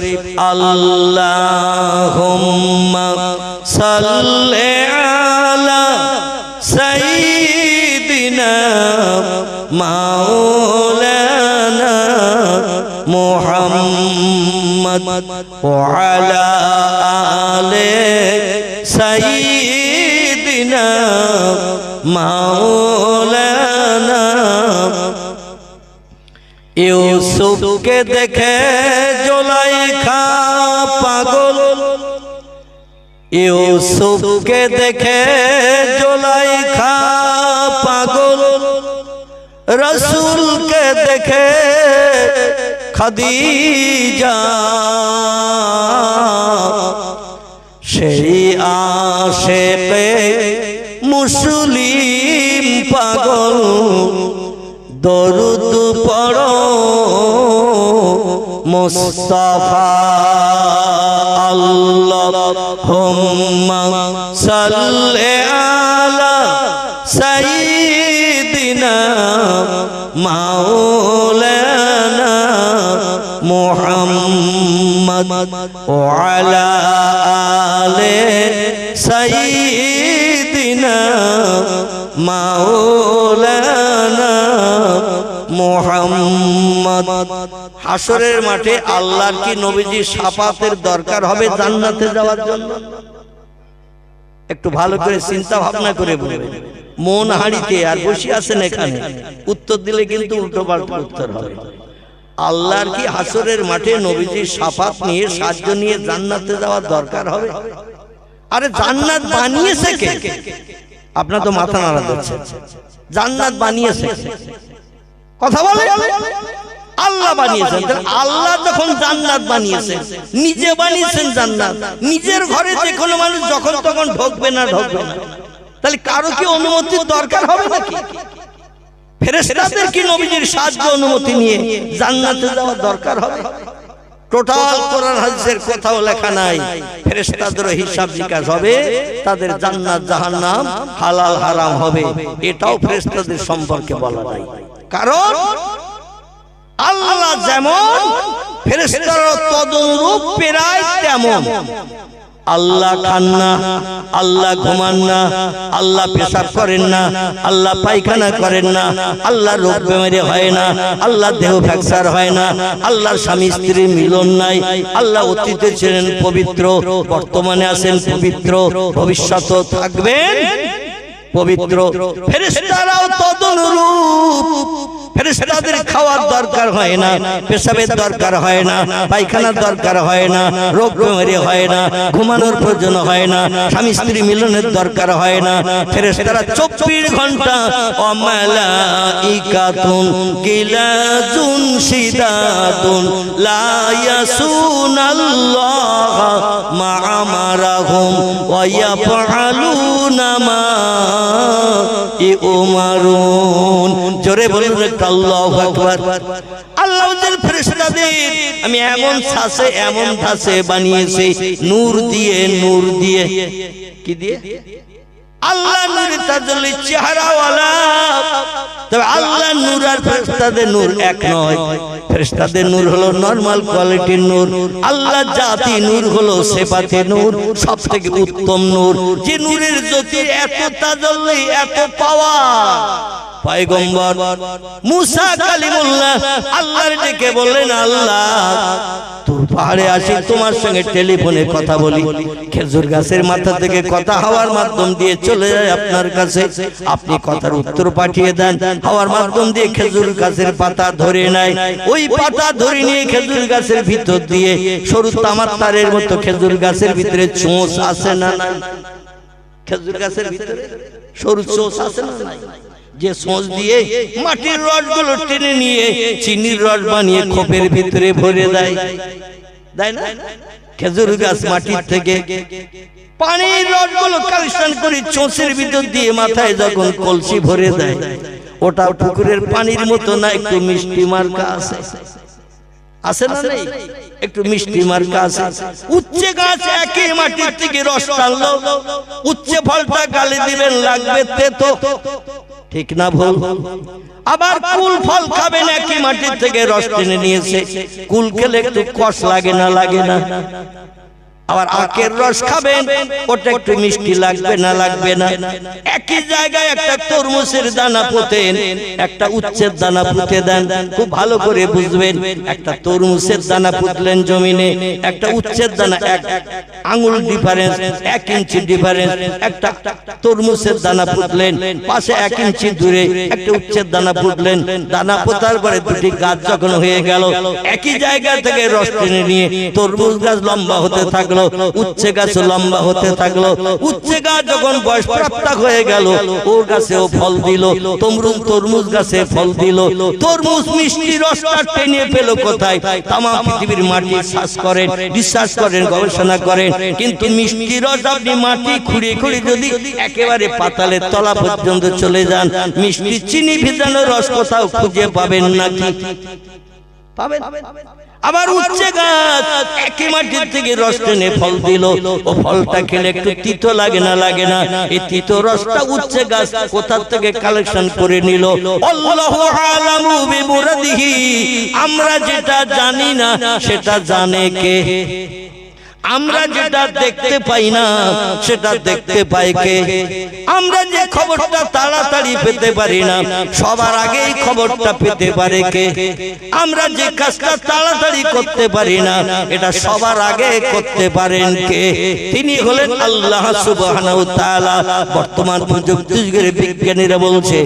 আল্লাহুম্মা সাল্লি আলা সাইয়্যিদিনা মাওলানা মুহাম্মদ ওয়া আলা আলি সাইয়্যিদিনা মাওলানা। ইউসুফকে দেখে জুলাইখা পাগল, ইউসুফকে দেখে জুলাইখা পাগল, রাসূলকে দেখে খাদিজা, সেই আশেকে মুসলিম পাগল। দরুদ পড়ো মুস্তাফা, আল্লাহুম্মা সাল্লি আলা সাইয়্যিদিনা মাওলানা মুহাম্মদ ওয়া আলা আলি সাইয়্যিদিনা মাওলানা মুহাম্মদ। হাসরের মাঠে আল্লাহর কি নবীজি শাফাতের দরকার হবে জান্নাতে যাওয়ার জন্য? একটু ভালো করে চিন্তা ভাবনা করে বলবেন। মন হাড়িতে আর বসে আছেন এখানে, উত্তর দিলে কিন্তু উল্টো পাল্টা উত্তর হবে। আল্লাহর কি হাসরের মাঠে নবীজি শাফাত নিয়ে সাহায্য নিয়ে জান্নাতে যাওয়ার দরকার হবে? আরে জান্নাত বানিয়েছে কে? আপনার তো মাথা নাড়া দিচ্ছে। জান্নাত বানিয়েছে কথা বলে আল্লাহ বানিয়েছেন। আল্লাহ যখন জান্নাত বানিয়েছেন, নিজে বানিয়েছেন জান্নাত, নিজের ঘরে যে কোনো মানুষ যখন তখন ঢুকবে না, ঢুকবে না, তাহলে কারো কি অনুমতির দরকার হবে নাকি? ফেরেশতাদের কি নবীজির সাহায্য অনুমতি নিয়ে জান্নাতে যাওয়ার দরকার হবে? টোটাল কোরআন হাদিসের কোথাও লেখা নাই ফেরেশতাদের হিসাব নিকাশ হবে, তাদের জান্নাত জাহান্নাম হালাল হারাম হবে, এটাও ফেরেশতাদের সম্পর্কে বলা নাই। কারণ আল্লাহ যেমন ফেরেশতারা তদনুরূপ প্রায় তেমন। আল্লাহ খান না, আল্লাহ ঘুমান না, আল্লাহ পেশাব করেন না, আল্লাহ পায়খানা করেন না, আল্লাহ রোগ বেমারি হয় না, আল্লাহ দেহ ফ্র্যাকচার হয় না, আল্লাহর স্বামী স্ত্রীর মিলন নাই, আল্লাহ অতীতে ছিলেন পবিত্র, বর্তমানে আছেন পবিত্র, ভবিষ্যতেও থাকবেন পবিত্র। ফেরেশতারাও তদনুরূপ ফেরেশতাদের খাওয়ার দরকার হয় না, পেশাবের দরকার হয় না, পায়খানার দরকার হয় না, রোগ বেমারি হয় না, ঘুমানোর প্রয়োজন হয় না, স্বামী স্ত্রী মিলনের দরকার হয় না। ফেরেশতারা 24 ঘন্টা ওয়া মালাইকাতুন গিলাজুন শিদাতুন লা ইয়াসুনাল্লাহা মা আমারাহুম ওয়া ইয়াফআলুনা মা ইউমারুন। জোরে বলুন আল্লাহু আকবার। আল্লাহর ফেরেশতাদের আমি এমন ধাঁচে বানিয়েছি নূর দিয়ে কি দিয়ে? আল্লাহ নূর তাজল্লি চেহারাওয়ালা। তবে আল্লাহ নূর আর ফেরেশতাদের নূর এক নয়। ফেরেশতাদের নূর হলো নরমাল কোয়ালিটির নূর, আল্লাহ জাতি নূর হলো সিফাতে নূর, সবথেকে উত্তম নূর। যে নূরের জ্যোতি এত তাজল্লি, এত পাওয়ার। পয়গম্বর মুসা কালিমুল্লাহ আল্লাহর ডেকে বললেন, আল্লাহ তোর পাহাড়ে আসি, তোমার সঙ্গে টেলিফোনে কথা বলি। খেজুর গাছের মাথা থেকে কথা হাওয়ার মাধ্যম দিয়ে চলে যায় আপনার কাছে। আপনি কথার উত্তর পাঠিয়ে দেন, হাওয়ার মাধ্যম দিয়ে খেজুর গাছের পাতা ধরে নেয়। ওই পাতা ধরে নিয়ে খেজুর গাছের ভিতর দিয়ে সরু তামার তারের মতো খেজুর গাছের ভিতরে চোঁচ আছে না? খেজুর গাছের ভিতরে সরু চোঁচ আছে না? যে সোঁচ দিয়ে মাটির রসগুলো টেনে নিয়ে চিনির রস বানিয়ে খোপের ভিতরে ভরে দেয় না? খেজুর গাছ মাটির থেকে পানির রসগুলো কালেকশন করে চোঁচের ভিতর দিয়ে মাথায় যখন কলসি ভরে দেয়, ওটা পুকুরের পানির মতো না, একটু মিষ্টি মার্কা আছে না? নেই, একটু মিষ্টি মার্কা আছে। উচ্চে গাছ একই মাটির থেকে রস টানলো, উচ্চে ফলটা গালে দিবেন, লাগবে তেতো, ঠিক না ভুল? আবার কুল ফল খাবেন, একই মাটির থেকে রস টেনে নিয়েছে, কুল খেলে একটু কষ লাগে না? আবার আখের রস খাবেন, ওটা একটু মিষ্টি লাগবে না? একই জায়গায় একটা তরমুজের দানা পুঁতেন, একটা উচ্ছের দানা পুঁতে দেন। খুব ভালো করে বুঝবেন, একটা তরমুজের দানা পুঁতলেন জমিনে, একটা উচ্ছের দানা, 1 আঙ্গুল ডিফারেন্স, 1 ইঞ্চি ডিফারেন্স। একটা তরমুজের দানা পুঁতলেন, পাশে 1 ইঞ্চি দূরে একটা উচ্ছের দানা পুঁতলেন। দানা পোতার পরে দুটি গাছ যখন হয়ে গেল, একই জায়গা থেকে রস টেনে নিয়ে তরমুজ গাছ লম্বা হতে থাকলো, উচ্চে গাছ লম্বা হতে থাকলো। উচ্চে গাছ যখন বয়স প্রাপ্ত হয়ে গেল, ও গাছেও ফল দিল, তরমুজ গাছে ফল দিল। তরমুজ মিষ্টি রসটা টেনে পেল কোথায়? তাম পৃথিবীর মাটি রিসার্চ করেন, গবেষণা করেন, কিন্তু মিষ্টি রস আপনি মাটি খুঁড়ে যদি একেবারে পাতালের তলা পর্যন্ত চলে যান, মিষ্টি চিনি ভিজানো রস কোথাও খুঁজে পাবেন নাকি? পাবেন? আবার উচ্চে গাছ একই মাটির থেকে রস টেনে ফল দিল, ও ফলটা খেলে একটু তিতো লাগে না? এই তিতো রসটা উচ্চে গাছ কোথা থেকে কালেকশন করে নিল? আল্লাহু আলামু বিমুরাদিহি। আমরা যেটা জানি না সেটা জানে কে? আমরা যেটা দেখতে পাই না সেটা দেখতে পাই কে? আমরা যে খবরটা তাড়াতাড়ি পেতে পারি না, সবার আগে এই খবরটা পেতে পারে কে? আমরা যে কাজটা তাড়াতাড়ি করতে পারি না, এটা সবার আগে করতে পারেন কে? তিনি হলেন আল্লাহ সুবহানাহু ওয়া তাআলা। বর্তমান প্রযুক্তির বিজ্ঞানীরা বলছে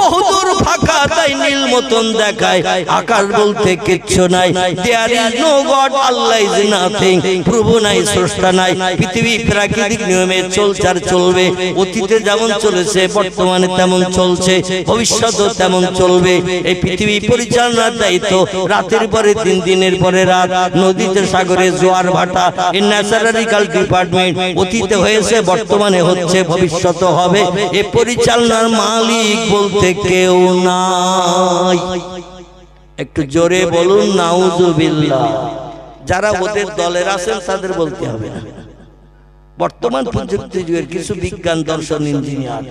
বহুদূর ফাঁকা, তাই নীল মতন দেখায়, আকাশ বলতে কিচ্ছু নাই। There is no God, Allah is nothing. প্রভু নাই, স্রষ্টা নাই। পৃথিবী প্রাকৃতিক নিয়মে চলবে। অতীতে যেমন চলেছে, বর্তমানে তেমন চলছে, ভবিষ্যতেও তেমন চলবে। এই পৃথিবী পরিচালনার দায়িত্ব রাতের পরে দিন, দিনের পরে রাত, নদীতে সাগরে জোয়ার ভাটা, এই ন্যাচারালিক্যাল ডিপার্টমেন্ট অতীতে হয়েছে, বর্তমানে হচ্ছে, ভবিষ্যতে হবে। এই পরিচালনার মালিক বলতে কেউ নাই। একটু জোরে বলুন নাউজুবিল্লাহ। যারা ওদের দলের আছেন তাদের বলতে হবে না। বর্তমান প্রযুক্তি যুগের কিছু বিজ্ঞান, দর্শন, ইঞ্জিনিয়ার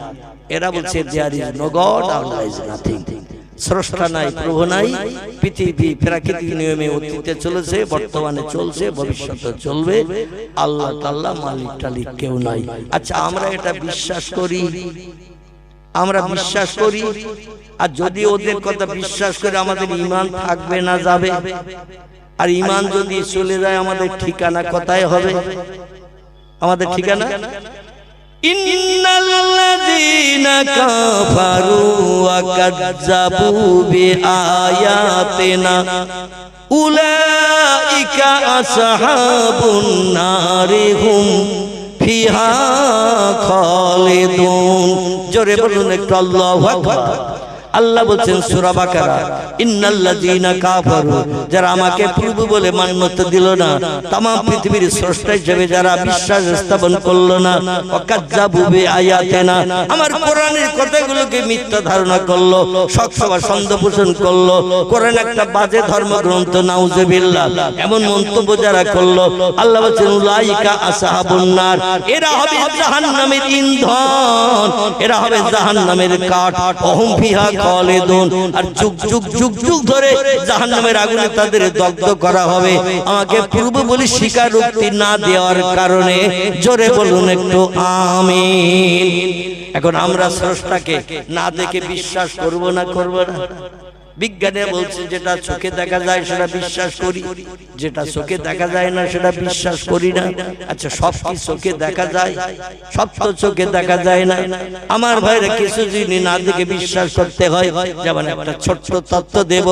এরা বলছে there is no God, Allah is nothing. স্রষ্টা নাই, প্রভু নাই। পৃথিবী প্রাকৃতিক নিয়মে অতীতে চলেছে, বর্তমানে চলছে, ভবিষ্যতে চলবে। আল্লাহ তাআলা মালিক টালিক কেউ নাই। আচ্ছা, আমরা এটা বিশ্বাস করি, আর যদি ওদের কথা বিশ্বাস করে আমাদের ঈমান থাকবে না যাবে? আর ঈমান যদি চলে যায়, আমাদের ঠিকানা কোথায় হবে? আমাদের ঠিকানা ইন্নাল্লাযীনা কাফারু ওয়া কাযযাবু বিআয়াতিনা উলাইকা আসহাবুন নারি হুম ফিহা খালিদুন। জোরে বলুন একটু আল্লাহু আকবার। আল্লাহ বলছেন সূরা বাকারা, ইন্নাল্লাযীনা কাফারু, যারা আমাকে প্রভু বলে মান্যতা দিল না, তাম পৃথিবীর স্রষ্টা হিসেবে যারা বিশ্বাস স্থাপন করলো না, ওয়াকাযযাবু বিআয়াতিনা, আমার কোরআনের কথাগুলোকে মিথ্যা ধারণা করলো, শখসভা সন্দেহ পোষণ করলো, কোরআন একটা বাজে ধর্মগ্রন্থ, নাউজুবিল্লাহ, এমন মন্তব্য যারা করলো, আল্লাহ বলছেন উলাইকা আসহাবুন নার, এরা হবে জাহান্নামের ইন্ধন, এরা হবে জাহান্নামের কাঠ, অহুম ফিহা খালিদুন, আর যুগ যুগ যুগ যুগ ধরে জাহান্নামের আগুনে তাদের দগ্ধ করা হবে। আমাকে পূর্ব বলি স্বীকারোক্তি না দেওয়ার কারণে। জোরে বলুন একটু আমিন। এখন আমরা স্রষ্টাকে না দেখে বিশ্বাস করব না করব না? বিজ্ঞানে বলছে যেটা চোখে দেখা যায় সেটা বিশ্বাস করি, যেটা চোখে দেখা যায় না সেটা বিশ্বাস করি না। আচ্ছা, সব কি চোখে দেখা যায়? সব তো চোখে দেখা যায় না। আমার ভাইরা কিছু জিনিস না দেখে বিশ্বাস করতে হয়। যেমন একটা ছোট্ট তত্ত্ব দেব,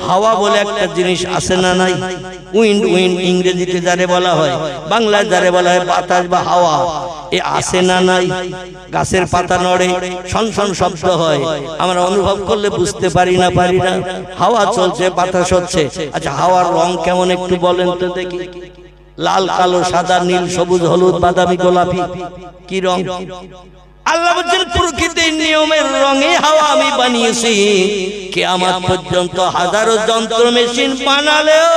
হাওয়া বলে একটা জিনিস আছে না নাই? উইন্ড, উইন্ড ইংরেজিতে যারে বলা হয়, বাংলায় যারে বলা হয় বাতাস বা হাওয়া, এ আছে না নাই? গাছের পাতা নড়ে, শনশন শব্দ হয়, আমরা অনুভব করলে বুঝতে পারি না পারি না? হাওয়া চলছে, বাতাস হচ্ছে। আচ্ছা, হাওয়ার রং কেমন একটু বলেন তো দেখি? লাল, কালো, সাদা, নীল, সবুজ, হলুদ, বাদামি, গোলাপি, কি রং? আল্লাহ বলেন প্রকৃতির নিয়মের রঙে হাওয়া আমি বানিয়েছি। কিয়ামত পর্যন্ত হাজারো যন্ত্র মেশিন বানালেও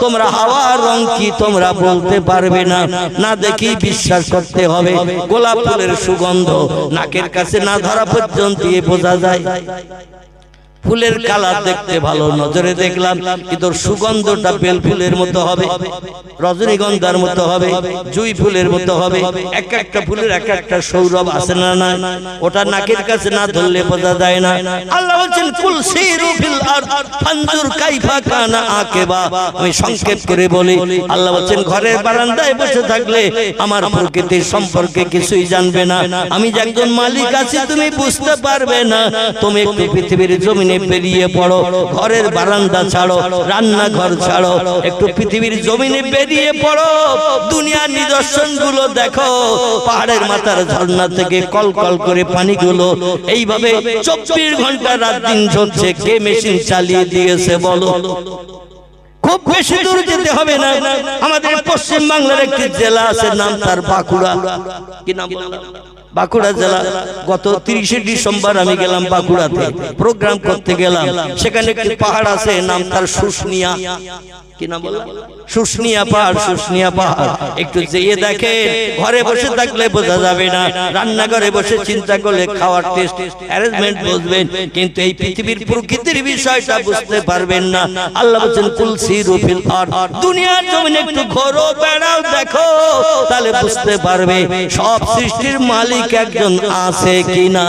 তোমরা হাওয়ার রং কি তোমরা বলতে পারবে না। না দেখি বিশ্বাস করতে হবে। গোলাপ ফুলের সুগন্ধ নাকের কাছে না ধরা পর্যন্ত বোঝা যায়। ফুলের কালার দেখতে ভালো, নজরে দেখলাম, কিন্তু সুগন্ধটা বেল ফুলের মতো হবে, রজনীগন্ধার মতো হবে, জুই ফুলের মতো হবে। এক একটা ফুলের এক একটা সৌরভ আছে না না? ওটা নাকের কাছে না ধরলে বোঝা যায় না। আল্লাহ বলেন কুল সিরু ফিল আরদ ফানজুর কাইফা কানা আকিবা। আমি সংক্ষেপ করে বলি, আল্লাহ বলেন ঘরের বারান্দায় বসে থাকলে আমার প্রকৃতির সম্পর্কে কিছুই জানবে না। আমি যে একজন মালিক আছি তুমি বুঝতে পারবে না। তুমি একটু পৃথিবীর জমিনে বেরিয়ে পড়ো, ঘরের বারান্দা ছাড়ো, রান্নাঘর ছাড়ো, একটু পৃথিবীর জমিনে বেরিয়ে পড়ো, দুনিয়ার নিদর্শন গুলো দেখো। পাহাড়ের মাথার ঝর্ণা থেকে কল কল করে পানিগুলো এইভাবে 24 ঘন্টা রাত দিন ঝরছে। কে মেশিন চালিয়ে দিয়েছে বলো? খুব বেশি দূর যেতে হবে না, আমাদের পশ্চিম বাংলার একটি জেলা আছে, নাম তার বাঁকুড়া। কি নাম? বাঁকুড়া জেলা। গত 30শে ডিসেম্বর আমি গেলাম বাঁকুড়াতে, প্রোগ্রাম করতে গেলাম। সেখানে একটি পাহাড় আছে, নাম তার শুশুনিয়া। কি নাম বললাম? শুশুনিয়া পাহাড়। শুশুনিয়া পাহাড় একটু যেয়ে দেখে, ঘরে বসে থাকলে বোঝা যাবে না, রান্নাঘরে বসে চিন্তা করলে খাওয়ার টেস্ট অ্যারেঞ্জমেন্ট বুঝবেন, কিন্তু এই পৃথিবীর প্রকৃতির বিষয়টা বুঝতে পারবেন না। আল্লাহ বলেন কুল সিরু ফিল আরদ, দুনিয়ার জমিনে একটু ঘোরো, বেড়াও, দেখো, তাহলে বুঝতে পারবে সব সৃষ্টির মালিক একজন আছে কিনা।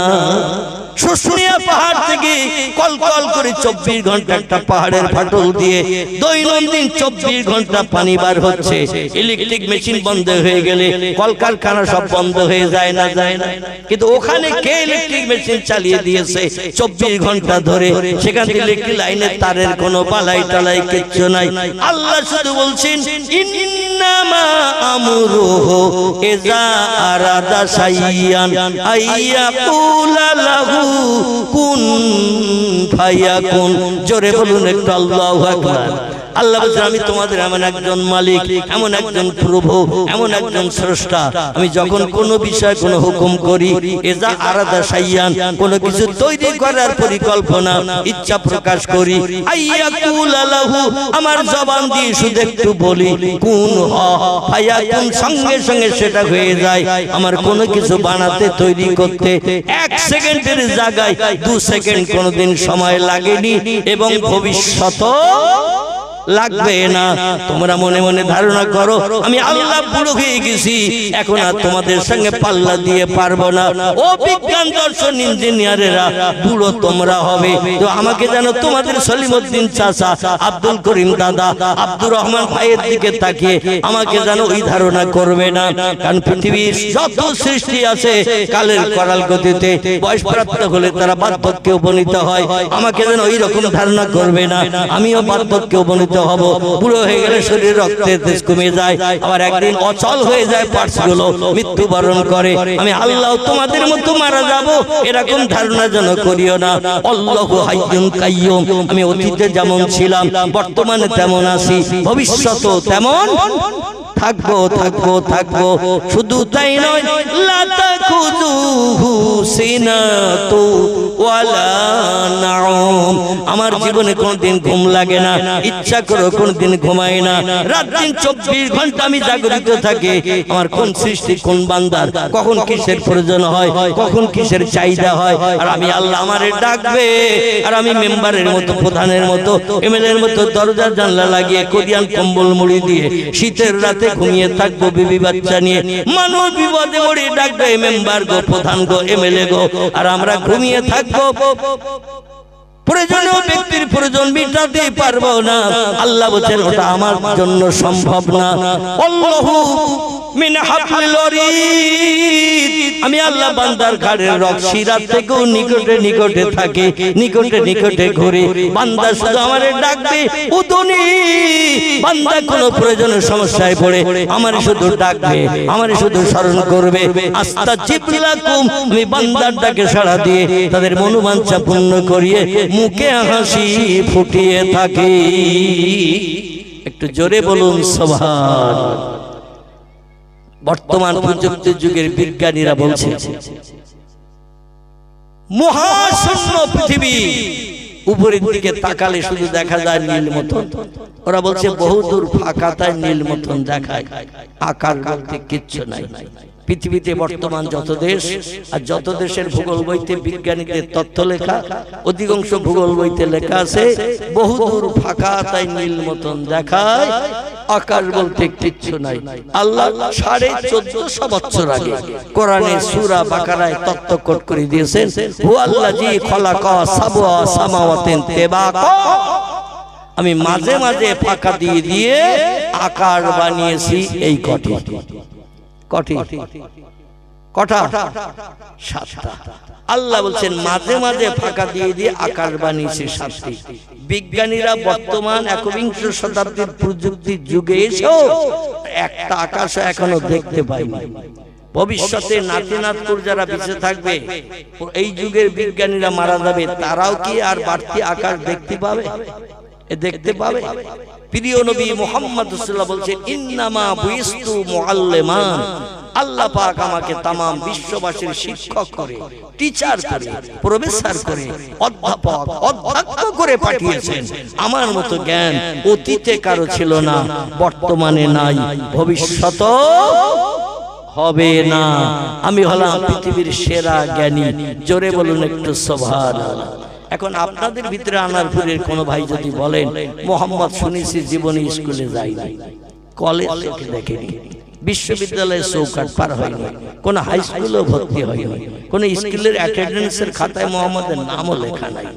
শুশুনিয়া পাহাড় থেকে কলকল করে 24 ঘন্টা একটা পাহাড়ের ফাটল দিয়ে দৈনন্দিন 24 ঘন্টা পানি বার হচ্ছে। ইলেকট্রিক মেশিন বন্ধ হয়ে গেলে কলকারখানা সব বন্ধ হয়ে যায় না? যায় না। কিন্তু ওখানে কে ইলেকট্রিক মেশিন চালিয়ে দিয়েছে 24 ঘন্টা ধরে? সেখান থেকে ইলেকট্রিক লাইনের তারের কোনো বালাই টালাই কিচ্ছু নাই। আল্লাহ শুধু বলছেন ইন্নামা আমরুহু ইযা আরাদা শাইয়ান আইয়াকুলা লাহু কুন ফায়াকুন। জোরে বলুন একটু আল্লাহু আকবার। আল্লাহ বলেন আমি তোমাদের এমন একজন মালিক, এমন একজন প্রভু, এমন একজন স্রষ্টা। আমি যখন কোনো বিষয় কোনো হুকুম করি, এজা আরাদা শাইয়ান, কোনো কিছু তৈরি করার পরিকল্পনা ইচ্ছা প্রকাশ করি, আইয়াকুল লাহু, আমার জবান দিয়ে শুধু একটু বলি কুন ফায়াকুন, সঙ্গে সঙ্গে সেটা হয়ে যায়। আমার কোনো কিছু বানাতে তৈরি করতে 1 সেকেন্ডের জায়গায় 2 সেকেন্ড কোনোদিন সময় লাগেনি, এবং ভবিষ্যৎ লাগবে না। তোমরা মনে মনে ধারণা করো আমি আল্লাহ বুড়ো হয়ে গেছি, এখন আর তোমাদের সঙ্গে পাল্লা দিয়ে পারবো না। ও বিজ্ঞান দর্শন ইঞ্জিনিয়ারেরা, বুড়ো তোমরা হবে তো আমাকে জানো তোমাদের সলিমউদ্দিন চাচা, আব্দুল করিম দাদা, আব্দুর রহমান ভাইয়ের দিকে তাকিয়ে আমাকে জানো ওই ধারণা করবে না। কারণ পৃথিবীর যত সৃষ্টি আছে কালের করাল গতিতে বয়সপ্রাপ্ত হলে তারা বার্ধক্যে উপনীত হয়, আমাকে যেন ওই রকম ধারণা করবে না। আমিও বার্ধক্যে উপনীত হব, বুড়ো হয়ে গেলে শরীরে রক্তের তেজ কমে যায়, আবার একদিন অচল হয়ে যায় পার্টসগুলো, মৃত্যুবরণ করে। আমি আল্লাহ তোমাদের মতো মারা যাব এরকম ধারণা যেন করিও না। আল্লাহু হাইয়ুন কাইয়ুম, আমি অতীতে যেমন ছিলাম বর্তমানে তেমন আছি, ভবিষ্যতেও তেমন থাকবো থাকবো থাকবো। শুধু তাই নয়, লা তাখুযুহু সিনাতু ওয়ালা নাউম, আমার জীবনে কোনদিন ঘুম লাগে না, ইচ্ছা করে কোনদিন ঘুমাই না। রাত দিন 24 ঘন্টা আমি জাগরিত থাকি। আমার কোন সৃষ্টি কোন বান্দার কখন কিসের প্রয়োজন হয়, কখন কিসের চাহিদা হয়, আর আমি আল্লাহ আমারে ডাকবে আর আমি মেম্বারের মতো, প্রধানের মতো, এমএলএর মতো দরজা জানলা লাগিয়ে কোরিয়ান কম্বল মুড়ি দিয়ে শীতের রাতে ঘুমিয়ে থাকবো বিবি বাচ্চা নিয়ে। মানুষ বিপদে পড়ে ডাকবে মেম্বার গো, প্রধান গো, এমএলএ গো, আর আমরা ঘুমিয়ে থাকবো। প্রয়োজনীয় ব্যক্তির প্রয়োজন মিটাতে পারবো না। আল্লাহ বলেন ওটা আমার জন্য সম্ভব না। আল্লাহু মিন হাবলিল ওয়ারিদ, আমি আল্লাহ বান্দার ঘাড়ের রশি রাত থেকেও নিকটে নিকটে থাকে, নিকটে নিকটে ঘুরে। বান্দা শুধু আমারে ডাকবে উদুনি, বান্দা কোনো প্রয়োজনের সমস্যায় পড়ে আমারে শুধু ডাকবে, আমারে শুধু স্মরণ করবে। আস্তাজিব লাকুম, আমি বান্দার ডাকে সাড়া দিয়ে তাদের মনোবাঞ্ছা পূর্ণ করিয়ে মুখে হাসি ফুটিয়ে থাকি। একটু জোরে বলুন সুবহানাল্লাহ। বর্তমান প্রযুক্তির যুগের বিজ্ঞানীরা বলছে মহাশূন্য পৃথিবী, উপরের দিকে তাকালে শুধু দেখা যায় নীল মতন। ওরা বলছে বহুদূর ফাঁকা, তাই নীল মতন দেখায়, আকার বলতে কিচ্ছু নাই। পৃথিবীতে বর্তমান যত দেশ, আর যত দেশের ভূগোল বইতে বিজ্ঞানীদের তথ্য লেখা, অধিকাংশ ভূগোল বইতে লেখা আছে বহুদূর ফাঁকা, তাই নীল মতন দেখায়, আকার বলতে কিচ্ছু নাই। আল্লাহ 1450 বছর আগে কোরআনে সূরা বাকারায় তত্ত্ব কোট করে দিয়েছেন, হুয়াল্লাযী খালাকা সাবআ সামাওয়াতিন তিবাকা, আমি মাঝে মাঝে ফাঁকা দিয়ে দিয়ে আকার বানিয়েছি এই কটি কটা 7টা। আল্লাহ বলছেন মাঝে মাঝে ফাঁকা দিয়ে দিয়ে আকার বানিয়েছে 7টি। বিজ্ঞানীরা বর্তমান 21শ শতাব্দীর প্রযুক্তির যুগে এসেও একটা আকাশ এখনো দেখতে পাইনি। ভবিষ্যতে নাতি নাতকুর যারা বেঁচে থাকবে, এই যুগের বিজ্ঞানীরা মারা যাবে, তারাও কি আর বাড়তি আকাশ দেখতে পাবে? দেখতে পাবে? প্রিয় নবী মুহাম্মদ সাল্লাল্লাহু আলাইহি ওয়াসাল্লাম বলছেন, ইন্নামা বুইস্তু মুআল্লিমান, আল্লাহ পাক আমাকে तमाम বিশ্ববাসীর শিক্ষক করে, টিচার করে, প্রফেসর করে, অধ্যাপক, অধ্যক্ষ করে পাঠিয়েছেন। আমার মতো জ্ঞান অতীতে কারো ছিল না, বর্তমানে নাই, ভবিষ্যতেও হবে না। আমি হলাম পৃথিবীর সেরা জ্ঞানী। জোরে বলুন একটু সুবহানাল্লাহ। এখন আপনাদের ভিতরে আনারপুরের কোন ভাই যদি বলেন মোহাম্মদ শুনেছি জীবনে স্কুলে যায়নি, কলেজে দেখেনি, বিশ্ববিদ্যালয়ে চৌকাঠ পার হয়নি, কোন হাই স্কুলেও ভর্তি হয়নি, কোন স্কুলের অ্যাটেন্ডেন্সের খাতায় মোহাম্মদের নামও লেখা নাই,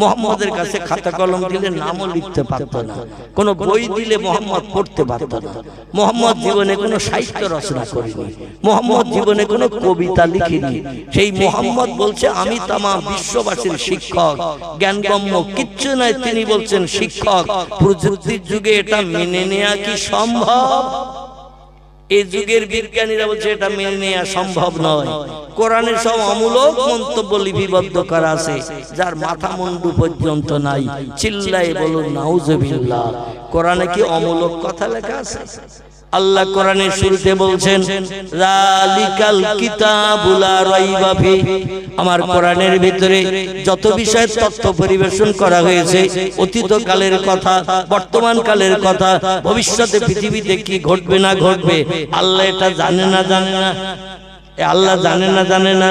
মোহাম্মদের কাছে খাতা কলম দিলে নামও লিখতে পারতো না, কোন বই দিলে মোহাম্মদ পড়তে পারতো না, মোহাম্মদ জীবনে কোনো সাহিত্য রচনা করেনি, মোহাম্মদ জীবনে কোনো কবিতা লিখিনি। সেই মোহাম্মদ বলছে আমি तमाम বিশ্ববাসীর শিক্ষক, জ্ঞানগম্য কিচ্ছু নাই, তিনি বলছেন শিক্ষক। প্রযুক্তির যুগে এটা মেনে নেওয়া কি সম্ভব? এই যুগের বিজ্ঞানীরা বলছে এটা মেনে নেওয়া সম্ভব নয়। কোরআনের সব অমূলক মন্তব্য লিপিবদ্ধ করা আছে, যার মাথা মুন্ডু পর্যন্ত নাই। চিল্লায়ে বলুন নাউজুবিল্লাহ। কোরআনে কি অমূলক কথা লেখা আছে? আল্লাহ কোরআনের শুরুতে বলছেন যালিকাল কিতাবু লা রাইবা ফি, আমার কোরআনের ভিতরে যত বিষয় তথ্য পরিবেশন করা হয়েছে, অতীত কালের কথা, বর্তমান কালের কথা, ভবিষ্যতে পৃথিবীতে কি ঘটবে না ঘটবে আল্লাহ এটা জানে না? আল্লাহ জানে না জানে না,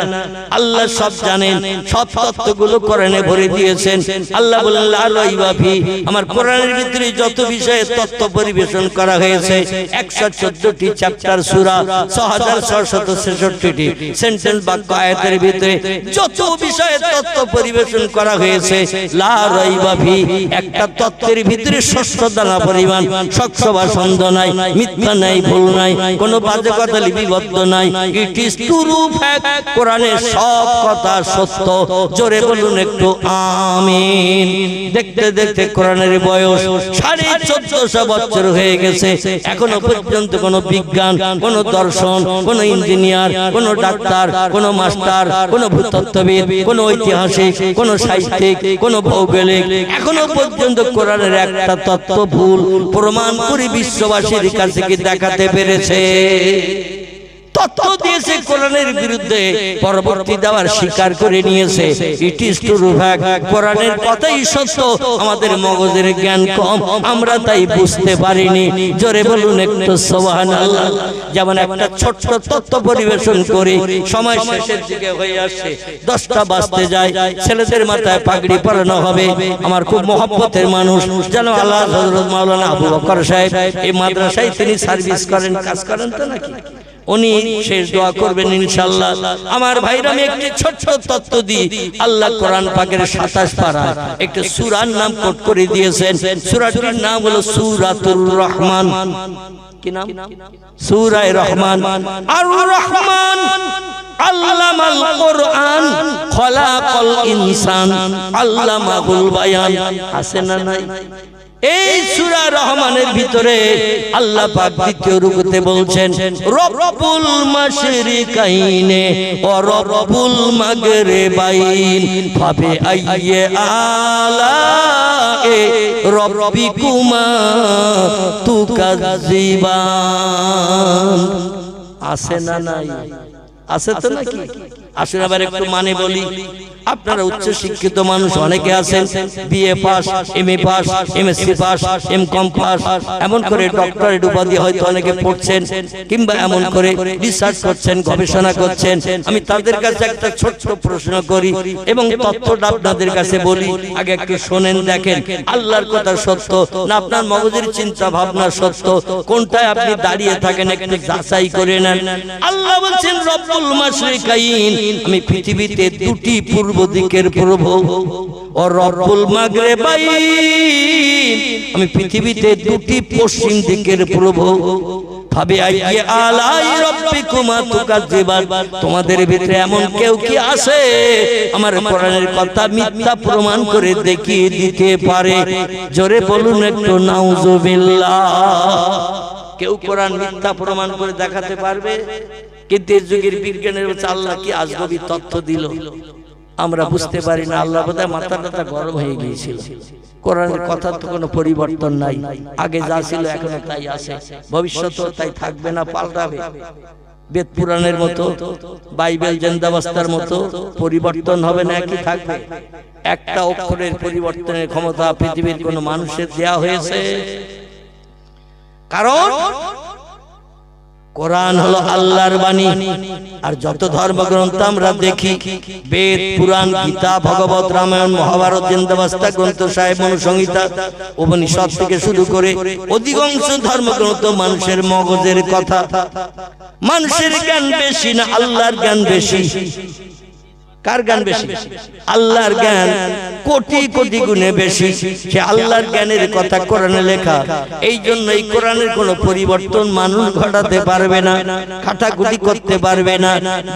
আল্লাহ সব জানেন, সব তত্ত্বগুলো কোরআনে ভরে দিয়েছেন। আল্লাহ বলেন লা রাইবা ফি, আমার কোরআনের ভিতরে যত বিষয়ে তত্ত্ব পরিবেশন করা হয়েছে 114টি চ্যাপ্টার সূরা 6666টি সেন্টেন্স বাক্য আয়াতের ভিতরে যত বিষয়ে তত্ত্ব পরিবেশন করা হয়েছে লা রাইবা ফি, একটা তত্ত্বের ভিতরে শস্য দানা পরিমাণ শস্য বা ছন্দ নাই, মিথ্যা নাই, ভুল নাই, কোনো বাজে কথা লিপিবদ্ধ নাই। ইট ইজ ট্রু ফ্যাক্ট, কোরআনের সব কথা সত্য। জোরে বলুন একটু আমিন। দেখতে দেখতে কোরআনের বয়স 1450 বছর হয়ে গেছে, এখনো পর্যন্ত কোনো বিজ্ঞান, কোনো দর্শন, কোনো ইঞ্জিনিয়ার, কোনো ডাক্তার, কোনো মাস্টার, কোনো ভূতত্ত্ববিদ, কোনো ঐতিহাসিক, কোনো সাহিত্যিক, কোনো ভৌগোলিক এখনো পর্যন্ত কোরআনের একটা তত্ত্ব ভুল প্রমাণ করে বিশ্ববাসীর কাছে কি দেখাতে পেরেছে? তত্ত্ব দিয়েছে কোরআনের বিরুদ্ধে, পরবর্তী দেওয়ার স্বীকার করে নিয়েছে। ইট ইজ ট্রু ফ্যাক্ট, কোরআনের কথাই সত্য, আমাদের মগজের জ্ঞান কম, আমরা তাই বুঝতে পারিনি। জোরে বলুন একটু সুবহানাল্লাহ। যেমন একটা ছোট্ট তত্ত্ব পরিবেশন করি, সময় শেষের দিকে হয়ে আসছে, 10টা বাজতে যায়, ছেলেদের মাথায় পাগড়ি পরানো হবে। আমার খুব মহব্বতের মানুষ যেন আল্লাহ হযরত মাওলানা আবু বকর সাহেব, এই মাদ্রাসায় তিনি সার্ভিস করেন, কাজ করেন তো নাকি, উনি শেষ দোয়া করবেন ইনশাআল্লাহ। আমার ভাইরা, আমি একটি ছোট্ট তত্ত্ব দিই। আল্লাহ কোরআন পাকের 27 পারা একটা সূরার নাম কোট করে দিয়েছেন। সূরাটির নাম হলো সূরাতুর রহমান। কি নাম? সূরা রহমান। আর রহমান আল্লামাল কোরআন খলাকাল ইনসান আল্লামাহুল বায়ান। আছে না নাই? এই সূরা রহমানের ভিতরে আল্লাহ পাক দ্বিতীয় রুকুতে বলছেন রব্বুল মাশরিকাইনে ওয়া রব্বুল মাগরিবাইন ফাবি আইয়ি আলায়ে রব্বিকুমা তুকাজ্জিবান। আছে না নাই? আছে তো নাকি? আসুন আবার একটু মানে বলি। আপনারা উচ্চ শিক্ষিত মানুষ অনেকে আছেন, BA pass, MA pass, MSc pass, MCom pass, এমন করে ডক্টরেট উপাধি হয়তো অনেকে পড়ছেন, কিংবা এমন করে রিসার্চ করছেন, গবেষণা করছেন। আমি তাদের কাছে একটা ছোট্ট প্রশ্ন করি এবং তত্ত্বটা আপনাদের কাছে বলি, আগে একটু শোনেন, দেখেন আল্লাহর কথা সত্য না আপনার মগজের চিন্তা ভাবনা সত্য, কোনটায় আপনি দাঁড়িয়ে থাকেন একটু যাচাই করে নেন। আল্লাহ বলছেন রব্বুল মাশরিকাইন, আমি পৃথিবীতে দুটি পূর্ব দিকের প্রভু, ও রব্বুল মাগরিবাইন, আমি পৃথিবীতে দুটি পশ্চিম দিকের প্রভু। ভাবে আইয়ি আলাই রব্বিকুমা তুকাজ্জিবান, তোমাদের ভিতরে এমন কেউ কি আছে আমার কোরআনের কথা মিথ্যা প্রমাণ করে দেখিয়ে দিতে পারে? জোরে বলুন একটু নাউজুবিল্লাহ। কেউ কোরআন মিথ্যা প্রমাণ করে দেখাতে পারবে? কিন্তু এই যুগের বিজ্ঞানের আল্লাহ কি আজগবি তথ্য দিল, আমরা বুঝতে পারি না। আল্লাহ বোধহয় মাথা গরম হয়ে গিয়েছিল। কোরআনের কথা তো কোনো পরিবর্তন নাই, আগে যা ছিল এখনো তাই আছে, ভবিষ্যতেও তাই থাকবে না, পাল্টাবে। বেদ পুরাণের মতো, বাইবেল জিন্দাবাস্তার মতো পরিবর্তন হবে না, একই থাকবে। একটা অক্ষরের পরিবর্তনের ক্ষমতা পৃথিবীর কোনো মানুষের দেয়া হয়েছে? কারণ কোরআন হলো আল্লাহর বাণী। আর যত ধর্মগ্রন্থ আমরা দেখি, বেদ, পুরাণ, গীতা, ভগবত, রামায়ণ, মহাভারত, জিন্দাবাস্তা গ্রন্থ সাহেব, মনুসংহিতা, উপনিষদ থেকে শুরু করে অধিকাংশ ধর্মগ্রন্থ মানুষের মগজের কথা। মানুষের জ্ঞান বেশি না আল্লাহর জ্ঞান বেশি? কার জ্ঞান বেশি? আল্লাহর জ্ঞান কোটি কোটি গুণে বেশি। সে আল্লাহর জ্ঞানের কথা কোরআনে লেখা। এই জন্য এই কোরআনের কোনো পরিবর্তন মানুষ ঘটাতে পারবে না, কাটাকুটি করতে পারবে না।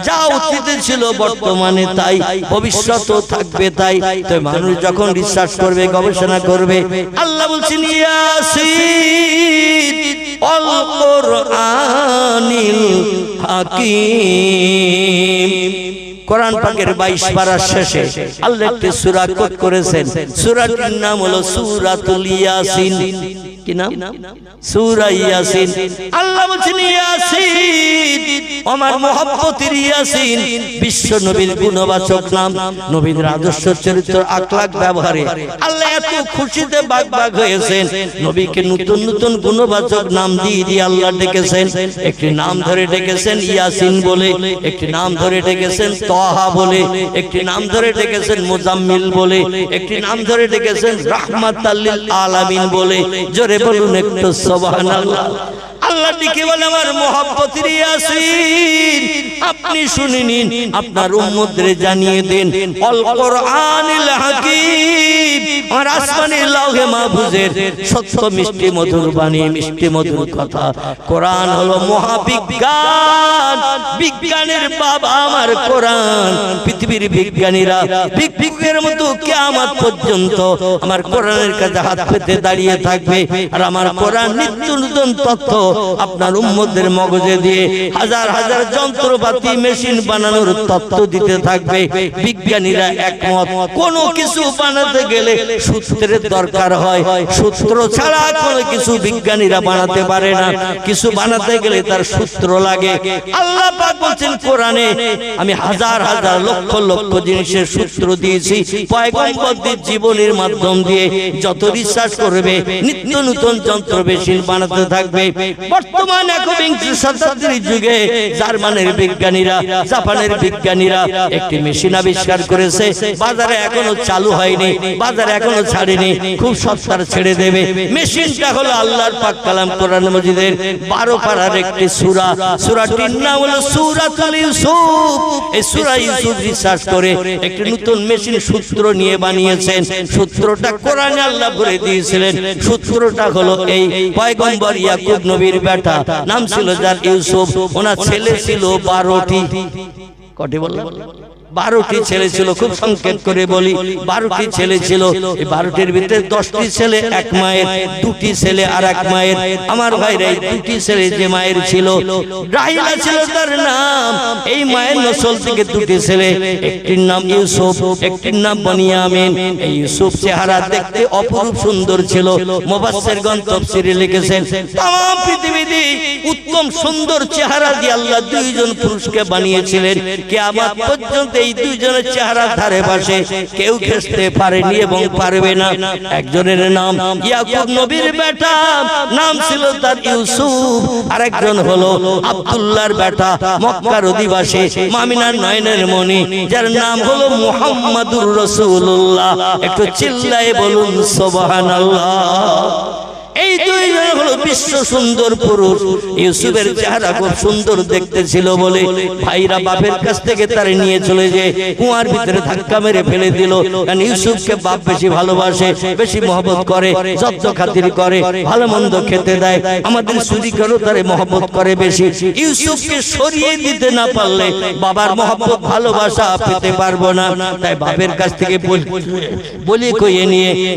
যা অতীতে ছিল বর্তমানে তাই, ভবিষ্যতেও থাকবে তাই। তো মানুষ যখন রিসার্চ করবে, গবেষণা করবে, আল্লাহ বলছেন ইয়াসিন আল কোরআনিল হাকিম, কোরআন পাকের 22 পারার শেষে আল্লাহ একটি সূরা কোট করেছেন। সূরাটির নাম হলো সূরাতুল ইয়াসিন। কি নাম? সূরা ইয়াসিন। আল্লাহ বলেন ইয়াসিন, আমার মহব্বতের ইয়াসিন, বিশ্ব নবীর গুণবাচক নাম। নবীর আদর্শ চরিত্র আখলাক ব্যবহারে আল্লাহ এত খুশিতে বাগবাগ হয়েছেন, নবীকে নতুন নতুন গুণবাচক নাম দিয়ে আল্লাহ ডেকেছেন। একটি নাম ধরে ডেকেছেন ইয়াসিন বলে, একটি নাম ধরে ডেকেছেন তাহা বলে, একটি নাম ধরে ডেকেছেন মুজাম্মিল বলে, একটি নাম ধরে ডেকেছেন রাহমাতাল লিল আলামিন বলে। জোরে বলুন একটু সুবহানাল্লাহ। আল্লাহ ডেকে বলে আমার মহব্বতের ইয়াসিন, আপনি শুনে নিন, আপনার উম্মতদের জানিয়ে দেন আল কোরআনিল হাকীম, আর আসমানি লাউহে মাহফুজের সত্য মিষ্টি মধুর বাণী, মিষ্টি মধুর কথা। কোরআন হলো মহাবিজ্ঞান, বিজ্ঞানের বাবা আমার কোরআন। পৃথিবীর বিজ্ঞানীরা বিজ্ঞানের মতো কিয়ামত পর্যন্ত আমার কোরআনের কাছে হাত পেতে দাঁড়িয়ে থাকবে, আর আমার কোরআন নিত্য নতুন তথ্য আপনার উম্মতদের মগজে দিয়ে হাজার হাজার যন্ত্রপাতি মেশিন বানানোর তত্ত্ব দিতে থাকবে। বিজ্ঞানীরা একমত, কোনো কিছু বানাতে গেলে সূত্রের দরকার হয়, সূত্র ছাড়া কোনো কিছু বিজ্ঞানীরা বানাতে পারে না। কিছু বানাতে গেলে তার সূত্র লাগে। আল্লাহ পাক বলেন কোরআনে, আমি হাজার হাজার লক্ষ লক্ষ জিনিসের সূত্র দিয়েছি। পয়গম্বরদের জীবনের মাধ্যম দিয়ে যত রিসার্চ করবে নিত্য নতুন যন্ত্র মেশিন বানাতে থাকবে। বর্তমান একবিংশ শতাব্দীর যুগে জার্মানের বিজ্ঞানীরা, জাপানের বিজ্ঞানীরা একটি মেশিন আবিষ্কার করেছে, বাজারে এখনো চালু হয়নি, বাজারে এখনো ছাড়েনি, খুব সস্তার ছেড়ে দেবে। মেশিনটা হলো আল্লাহর পাক কালাম কোরআন মাজিদের 12 পারার একটি সূরা। সূরাটির নাম হলো সূরাতুল ইউসুফ। এই সূরা ইউসুফ রিসার্চ করে একটি নতুন মেশিন সূত্র নিয়ে বানিয়েছেন। সূত্রটা কোরআনে আল্লাহ বলে দিয়েছিলেন। সূত্রটা হলো এই, পয়গম্বর ইয়াকুব নবীর বেটা, নাম ছিল যার ইউসুফ, ওনার ছেলে ছিল 12টি। কটি বললাম? 12টি ছেলে ছিল। খুব সংক্ষেপ করে বলি, 12টি ছেলে ছিল। এই 12টির ভিতরে 10টি ছেলে এক মায়ের, 2টি ছেলে আর এক মায়ের। আমার ভাইরা, এই 2টি ছেলে যে মায়ের ছিল, রাহিলা ছিল তার নাম। এই মায়ের নসল থেকে 2টি ছেলে, একটির নাম ইউসুফ, একটির নাম বনিয়ামিন। এই ইউসুফ চেহারা দেখতে অপরূপ সুন্দর ছিল। মুফাসসিরগণ তাফসীরে লিখেছেন, तमाम পৃথিবীতে উত্তম সুন্দর চেহারা দিয়ে আল্লাহ দুইজন পুরুষকে বানিয়েছিলেন। কিয়ামত পর্যন্ত এই দুইজনের চেহারার ধারে পাশে কেউ ঘেঁষতে পারেনি এবং পারবে না। একজনের নাম ইয়াকুব নবীর বেটা, নাম ছিল তার ইউসুফ। আরেকজন হলো আব্দুল্লাহর বেটা, মক্কার অধিবাসী, মামিনার নয়নের মণি, যার নাম হলো মুহাম্মাদুর রাসূলুল্লাহ। একটু চিল্লায়ে বলুন সুবহানাল্লাহ। এই দুইজন হলো বিশ্ব সুন্দর পুরুষ। ইউসুফের চেহারা খুব সুন্দর দেখতে ছিল বলে ভাইরা বাপের কাছ থেকে তারে নিয়ে চলে যায় কুয়ার ভিতরে ধাক্কা মেরে ফেলে দিল। কারণ ইউসুফকে বাপ বেশি ভালোবাসে, বেশি মহব্বত করে, যত্ন খাতির করে, ভালো মন্দ খেতে দেয়। আমাদের চুরি করেও তারে মহব্বত করে বেশি। ইউসুফকে সরিয়ে দিতে না পারলে বাবার মহব্বত ভালোবাসা পেতে পারবো না। তাই বাপের কাছ থেকে বলে কইয়ে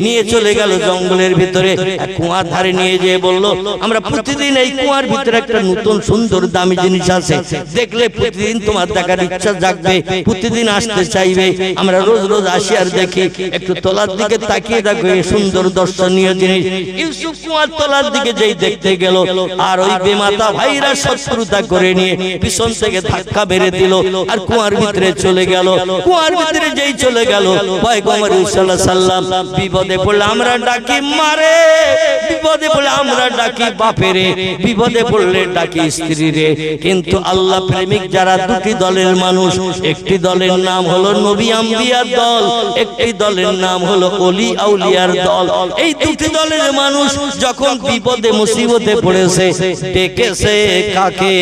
নিয়ে চলে গেল জঙ্গলের ভিতরে। কুয়ার ধারে নিয়ে যেয়ে বলল, আমরা প্রতিদিন এই কুয়ার ভিতরে একটা নতুন সুন্দর দামি জিনিস আছে, দেখলে প্রতিদিন তোমার দেখার ইচ্ছা জাগবে, প্রতিদিন আসতে চাইবে। আমরা রোজ রোজ আসি আর দেখি, একটু তলার দিকে তাকিয়ে দেখো, এই সুন্দর দর্শনীয় জিনিস। ইউসুফ কুয়ার তলার দিকে যেই দেখতে গেল, আর ওই বেমাতা ভাইরা শত্রুতা করে নিয়ে পিছন থেকে ধাক্কা মেরে দিল, আর কুয়ার ভিতরে চলে গেল। কুয়ার ভিতরে যেই চলে গেল, পয়গম্বর সাল্লাল্লাহু আলাইহি সাল্লাম বিপদে পড়লে আমরা ডাকি মারে, বিপদে পড়লে আমরা ডাকি বাপেরে, বিপদে পড়লে ডাকি স্ত্রীরে। কিন্তু আল্লাহ প্রেমিক যারা 2টি দলের মানুষ, একটি দলের নাম হলো নবী আম্বিয়ার দল, একটি দলের নাম হলো ওলি আউলিয়ার দল। এই 2টি দলের মানুষ যখন বিপদে মুসিবতে পড়েছে, ডেকেছে কাকে?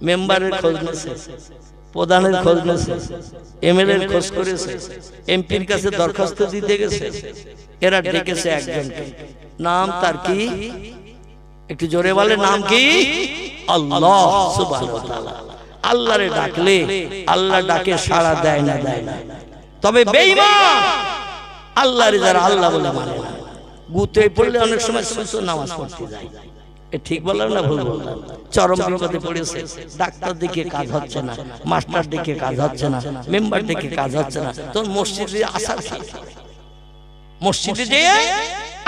মেম্বারের খোঁজ নিয়েছে, প্রধানের খোঁজ নিয়েছে, এমএলএর খোঁজ করেছে, এমপির কাছে দরখাস্ত দিতে গেছে। এরা ডেকেছে একজনকে, নাম তার কি? একটু জোরে বলে, নাম কি? আল্লাহ সুবহানাহু ওয়া তাআলা। আল্লাহরে ডাকলে আল্লাহ ডাকে সাড়া দেয় না, দেয় না। তবে বেঈমান আল্লাহরে যারা আল্লাহ বলে মানে না, গুতে পড়লে অনেক সময় সুসু নামাজ পড়তে যায়, ঠিক বললাম না ভুল বললাম? চরম বিপদে পড়েছে, ডাক্তার দেখে কাজ হচ্ছে না, মাস্টার দেখে কাজ হচ্ছে না, মেম্বার দেখে কাজ হচ্ছে না, তোর মসজিদে আসার খেয়ে, মসজিদে যেয়ে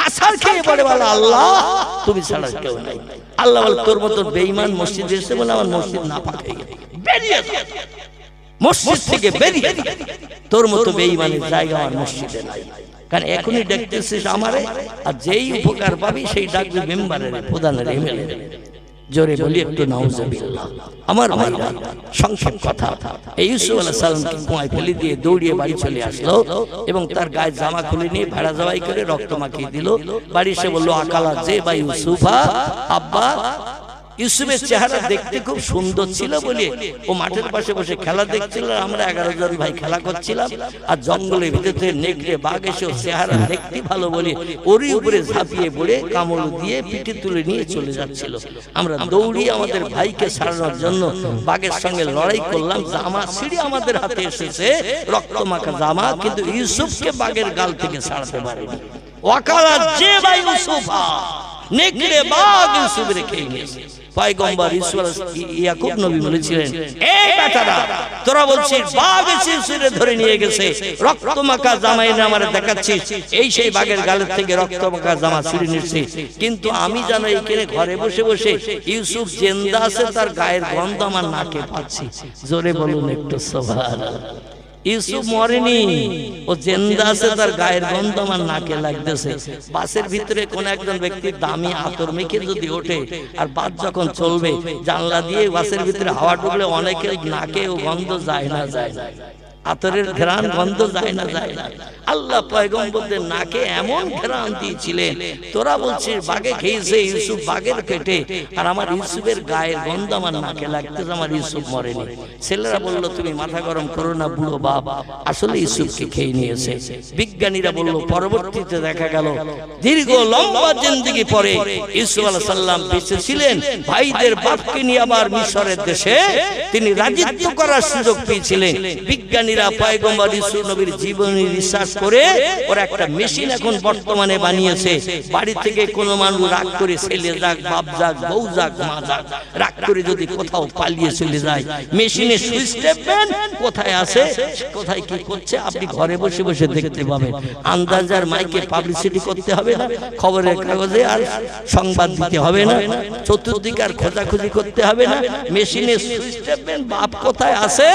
আসার খেয়ে পড়ে বলে আল্লাহ তুমি ছাড়া কেউ নাই। আল্লাহ বলে তোর মতো বেঈমান মসজিদে এসে বলে আমার মসজিদ না পাক হয়ে গেছে, বেরিয়ে যা মসজিদ থেকে, বেরিয়ে যা, তোর মতো বেঈমানের জায়গা আমার মসজিদে নাই। কারণ এখনই ডাকতেছিস আমারে, আর যেই উপকার পাবি সেই ডাকবি মেম্বারের, প্রধানের, এমএলএ। জোরে বলি একটু নাউজুবিল্লাহ। আমার ভাইরা, সংক্ষেপ কথা, এই ইউসুফ আলাইহিস সালামকে কুয়ায় ফেলে দিয়ে দৌড়িয়ে বাড়ি চলে আসলো এবং তার গায়ে জামা খুলে নিয়ে ভেড়া জবাই করে রক্ত মাখিয়ে দিল। বাড়ি এসে বলল আকালা যে বা ইউসুফা, আব্বা ইউসুফের চেহারা দেখতে খুব সুন্দর ছিল বলে ও মাঠের পাশে বসে খেলা দেখছিল, আমরা 11 জন ভাই খেলা করছিলাম, আর জঙ্গলের ভিতরে নেকড়ে বাঘ এসে চেহারা দেখতে ভালো বলে ওরই উপরে ঝাঁপিয়ে পড়ে কামড় দিয়ে পিঠে তুলে নিয়ে চলে যাচ্ছিল। আমরা দৌড়িয়ে আমাদের ভাইকে ছাড়ানোর জন্য বাঘের সঙ্গে লড়াই করলাম, জামা ছিঁড়ে আমাদের হাতে এসেছে, রক্ত মাখা জামা, কিন্তু ইউসুফকে বাঘের গাল থেকে ছাড়াতে পারেনি। ওয়াকালা যে ভাই ইউসুফা, নেকড়ে বাঘ ইউসুফের খেয়ে নিয়েছে। পয়গম্বর ইয়াকুব নবী বলেছিলেন, এই বেটারা তোরা বলছিস বাঘ এসে ইউসুফকে ধরে নিয়ে গেছে, রক্ত মাখা জামা এনে আমারে দেখাচ্ছিস, এই সেই বাঘের গালের থেকে রক্ত মাখা জামা ছিঁড়ে নিচ্ছে, কিন্তু আমি জানো এইখানে ঘরে বসে বসে ইউসুফ জিন্দা আছে, তার গায়ের গন্ধ আমার নাকে পাচ্ছি। জোরে বলুন একটু সুবহানাল্লাহ। ইউসুফ মরেনি, ও জিন্দা আছে, তার গায়ের গন্ধ আমার নাকে লাগতেছে। বাসের ভিতরে কোন একজন ব্যক্তি দামি আতর মেখে যদি ওঠে আর বাস যখন চলবে, জানলা দিয়ে বাসের ভিতরে হাওয়া ঢুকলে অনেকের নাকে ও গন্ধ যায় না, যায় না, আতরের ঘ্রাণ গন্ধ যায় না, যায় না। আল্লাহ পয়গম্বরদের নাকে এমন ঘ্রাণ দিয়েছিলেন, তোরা বলছিস বাঘে খেয়েছে ইউসুফ বাঘের পেটে, আর আমার ইউসুফের গায়ের গন্ধ আমার নাকে লাগতেছে, আমার ইউসুফ মরেনি। ছেলেরা বলল তুমি মাথা গরম করো না বুড়ো বাপ, আসলে ইউসুফকে খেয়ে নিয়েছে। বিজ্ঞানীরা বলল পরবর্তীতে দেখা গেল দীর্ঘ লম্বা জিন্দেগি পরে ইউসুফ আলাইহিস সালাম বেঁচে ছিলেন, ভাইদের বাপকে নিয়ে আবার মিশরের দেশে তিনি রাজত্ব করার সুযোগ পেয়েছিলেন। বিজ্ঞানীরা পয়গম্বর ইউসুফ নবীর জীবনী রিসার্চ করে ওরা একটা মেশিন এখন বর্তমানে বানিয়েছে। বাড়ি থেকে কোনো মানুষ রাগ করে, ছেলে যাক, বাপ যাক, বউ যাক, মা যাক, রাগ করে যদি কোথাও পালিয়ে চলে যায়, মেশিনে সুইচ টিপবেন, কোথায় আছে, কোথায় কি করছে আপনি ঘরে বসে বসে দেখতে পাবেন। আন্দাজার মাইকে পাবলিসিটি করতে হবে না, খবরের কাগজে আর সংবাদ দিতে হবে না, চতুর্দিকে আর খোঁজাখুঁজি করতে হবে না, মেশিনে সুইচ টিপবেন, বাপ কোথায় আছে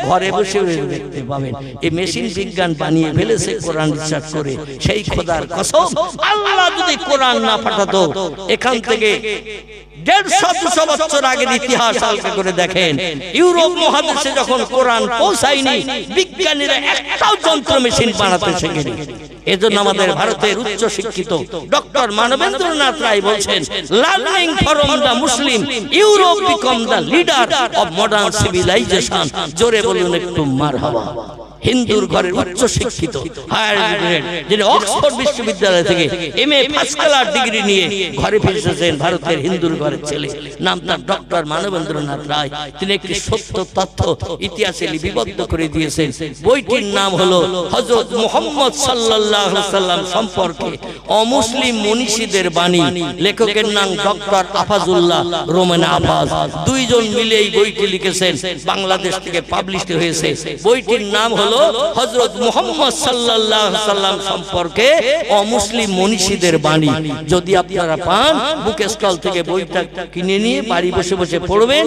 ঘরে বসে দেখতে পাবেন। এই মেশিন বিজ্ঞান বানিয়ে ফেলেছে কোরআন রিসার্চ করে। সেই খোদার কসম, আল্লাহ যদি কোরআন না পাঠাতো, এখান থেকে 150-200 বছর আগের ইতিহাস হালকা করে দেখেন, ইউরোপ মহাদেশে যখন কোরআন পৌঁছায়নি, বিজ্ঞানীরা একটাও যন্ত্র মেশিন বানাতে শেখেনি। এজন্য আমাদের ভারতের উচ্চ শিক্ষিত ডক্টর মানবেন্দ্রনাথ রায় বলছেন, learning from the Muslim Europe become the leader of modern civilization. জোরে বলুন একটু মারহাবা। হিন্দুর ঘরের উচ্চ শিক্ষিত হায়ার এডুকেটেড, যিনি অক্সফোর্ড বিশ্ববিদ্যালয় থেকে এমএ ফার্স্ট ক্লাস ডিগ্রি নিয়ে ঘরে ফিরেছেন, ভারতের হিন্দুর ঘরের ছেলে, নাম তার ডক্টর মানবেন্দ্রনাথ রায়। তিনি একটি সত্য তথ্য ইতিহাসে লিপিবদ্ধ করে দিয়েছেন। বইটির নাম হলো হযরত মুহাম্মদ সাল্লাল্লাহু আলাইহি সাল্লাম সম্পর্কে অমুসলিম মনীষীদের বাণী। লেখকের নাম ডক্টর আফাজুল্লাহ রোমান আফাজ। দুইজন মিলে এই বইটি লিখেছেন, বাংলাদেশ থেকে পাবলিশ হয়েছে। বইটির নাম হলো হযরত মুহাম্মদ সাল্লাল্লাহু আলাইহি সাল্লাম সম্পর্কে অমুসলিম মনীষীদের বাণী। যদি আপনারা পান, বুক স্টল থেকে বইটা কিনে নিয়ে বাড়ি বসে বসে পড়বেন।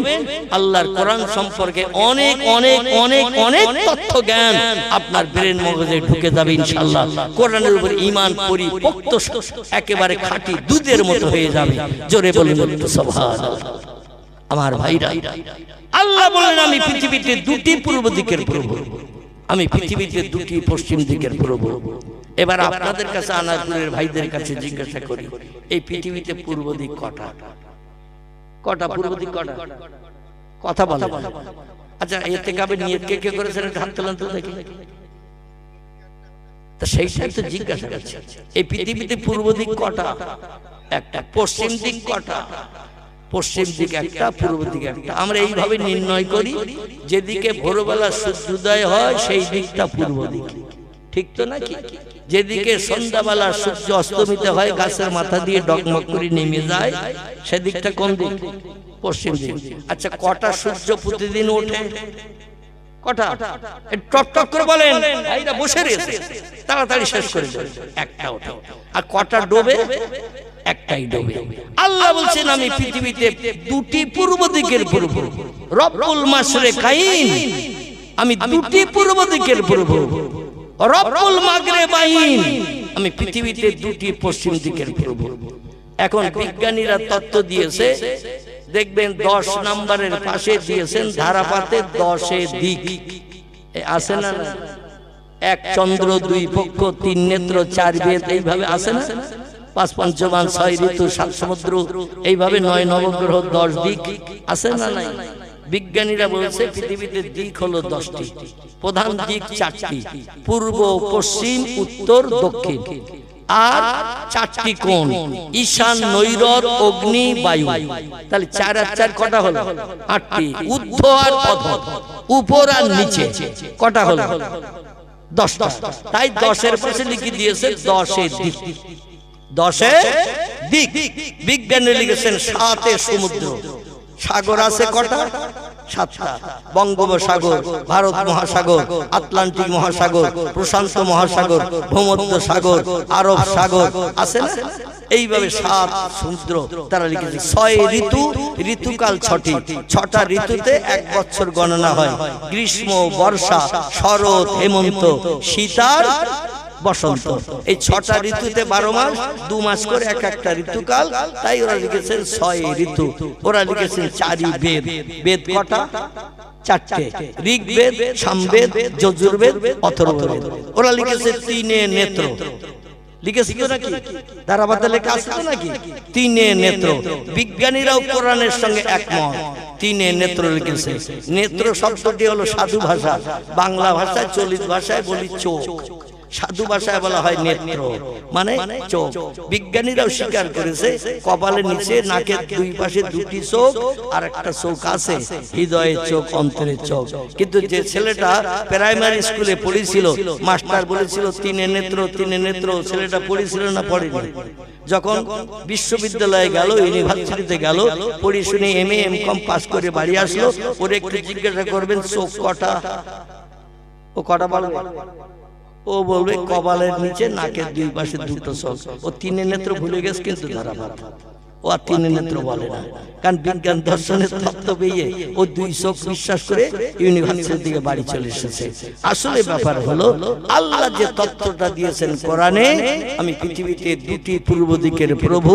আল্লাহর কোরআন সম্পর্কে অনেক অনেক অনেক অনেক তথ্য জ্ঞান আপনার ব্রেন মগজে ঢুকে যাবে ইনশাআল্লাহ। কোরআনের উপর ঈমান পরিপক্ত, একেবারে খাঁটি দুধের মতো হয়ে যাবে। জোরে বলুন একটু সুবহানাল্লাহ। আমার ভাইরা, আল্লাহ বলেন আমি পৃথিবীতে দুটি পূর্ব দিকের প্রভু, আমি পৃথিবীতে দুটি পশ্চিম দিকের প্রভু। এবার আপনাদের কাছে, আনারপুরের ভাইদের কাছে জিজ্ঞাসা করি, এই পৃথিবীতে পূর্ব দিক কটা? কটা পূর্ব দিক? কটা? কথা বলেন। আচ্ছা, এতে কাবে নিয়ত কে কে করেছেন? হাত তোলেন তো দেখি। তা সেইটাই তো জিজ্ঞাসা করছে, এই পৃথিবীতে পূর্ব দিক কটা? একটা। পশ্চিম দিক কটা? পশ্চিম দিক একটা, পূর্ব দিকে একটা। আমরা এইভাবে নির্ণয় করি, যেদিকে ভোরবেলা সূর্যোদয় হয় সেই দিকটা পূর্ব দিক। ঠিক তো নাকি? যেদিকে সন্ধ্যাবেলা সূর্য অস্তমিত হয় গাছের মাথা দিয়ে ডগমগ করে নেমে যায়, সেদিকটা কোন দিক? পশ্চিম দিক। আচ্ছা, কটা সূর্য প্রতিদিন ওঠে? কটা? টক টক করে বলেন, ভাইরা বসে রয়েছে, তাড়াতাড়ি শেষ করে দেন। একটা ওঠে। আর কটা ডোবে? একটাই ডোবে। আল্লাহ বলছেন আমি পৃথিবীতে দুটি পূর্ব দিকের প্রভু, রব্বুল মাশরিকাইন, আমি দুটি পূর্ব দিকের প্রভু, রব্বুল মাগরিবাইন, আমি পৃথিবীতে দুটি পশ্চিম দিকের প্রভু। এখন বিজ্ঞানীরা তত্ত্ব দিয়েছে, দেখবেন 10 নম্বরের পাশে দিয়েছেন ধারাপাতে 10 দিক আছে না? এক চন্দ্র, দুই পক্ষ, 3 নেত্র, 4 বেদ, এইভাবে আছে না? 5 পঞ্চমান, 6 ঋতু, 7 সমুদ্র, এইভাবে 9 নবগ্রহ, 10 দিক আছে না? নাই। বিজ্ঞানীরা বলছে পৃথিবীতে দিক হলো 10টি, প্রধান দিক 4টি, পূর্ব, পশ্চিম, উত্তর, দক্ষিণ, আর 4টি কোণ, ঈশান, নৈরত, অগ্নি, বায়ু। তাহলে 4 আর 4 কটা হলো? 8টি। ঊর্ধ্ব আর অধ, উপর আর নিচে, কটা হলো? 10টা। তাই 10-এর পাশে লিখে দিয়েছে 10 দিক। 10 দিক। বিজ্ঞানী লিখেছেন 7 সমুদ্র। সাগর আছে কটা? 7টা। বঙ্গোপসাগর, ভারত মহাসাগর, আটলান্টিক মহাসাগর, প্রশান্ত মহাসাগর, ভূমধ্য সাগর, আরব সাগর আছে না? এইভাবে 7 সমুদ্র তারা লিখেছে। 6 ঋতু, ঋতুকাল 6টি, 6টা ঋতুতে 1 বছর গণনা হয়। গ্রীষ্ম, বর্ষা, শরৎ, হেমন্ত, শীত আর বসন্ত। এই 6টা ঋতুতে 12 মাস, 2 মাস করে একটা ঋতুকাল। তাই ওরা লিখেছেন 6 ঋতু। ওরা লিখেছেন 4ই বেদ। বেদ কটা? 4টে। ঋগ্বেদ, সামবেদ, যজুর্বেদ, অথর্ববেদ। ওরা লিখেছে 3 নেত্র। লিখেছি তো নাকি? ধারাবাতে লেখা আছে তো নাকি? 3 নেত্র। বিজ্ঞানীরাও কোরআনের সঙ্গে একমত, 3 নেত্র লিখেছে। নেত্র শব্দটি হলো সাধু ভাষা, বাংলা ভাষায় চলিত ভাষায় বলি চোখ, সাধু ভাষায় বলা হয় নেত্র, মানে চোখ। বিজ্ঞানীরাও স্বীকার করেছে কপালের নিচে নাকের 2 পাশে 2টি চোখ আর একটা চোখ আছে, হৃদয়ের চোখ, অন্তরের চোখ। কিন্তু যে ছেলেটা প্রাইমারি স্কুলে পড়েছিল, মাস্টার বলেছিল 3 নেত্র, 3 নেত্র, ছেলেটা পড়েছিল না পড়েনি? যখন বিশ্ববিদ্যালয়ে গেল, ইউনিভার্সিটিতে গেল, পড়ে শুনে MA MCom পাস করে বাড়ি আসলো, ওরে একটু জিজ্ঞাসা করবেন চোখ কটা, ও কটা বলবে? ও বলবে কপালের নিচে নাকের 2 পাশে 2টো চোখ। ও 3 নেত্র ভুলে গেছে, কিন্তু ধারাবাদ ও আর 3 নেত্র বলে না, কারণ বিজ্ঞান দর্শনের তত্ত্ব পেয়ে ও 2 চোখ বিশ্বাস করে ইউনিভার্সিটি থেকে বাড়ি চলে এসেছে। আসলে ব্যাপার হলো আল্লাহ যে তত্ত্বটা দিয়েছেন কোরআনে, আমি পৃথিবীতে 2টি পূর্ব দিকের প্রভু,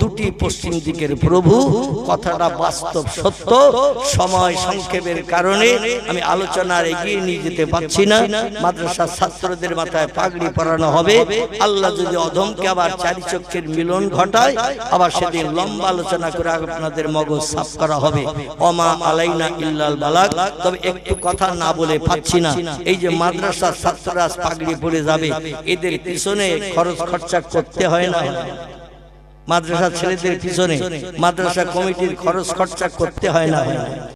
2টি পশ্চিম দিকের প্রভু, কথাটা বাস্তব সত্য। সময় সংক্ষেপের কারণে আমি আলোচনার এগিয়ে নিয়ে যেতে পারছি না। মাদ্রাসার ছাত্রদের মাথায় পাগড়ি পরানো হবে। আল্লাহ যদি অধমকে আবার 4 চক্ষের মিলন ঘটায়, আবার সেদিন লম্বা আলোচনা করে আপনাদের মগজ সাফ করা হবে। ওমা আলাইনা ইল্লাল বালাগ। তবে একটু কথা না বলে পাচ্ছি না, এই যে মাদ্রাসার ছাত্ররা পাগড়ি পরে যাবে, এদের পিছনে খরচ খরচা করতে হয় না? মাদ্রাসা ছেলেদের পিছনে মাদ্রাসা কমিটির খরচ খরচা করতে হয় না?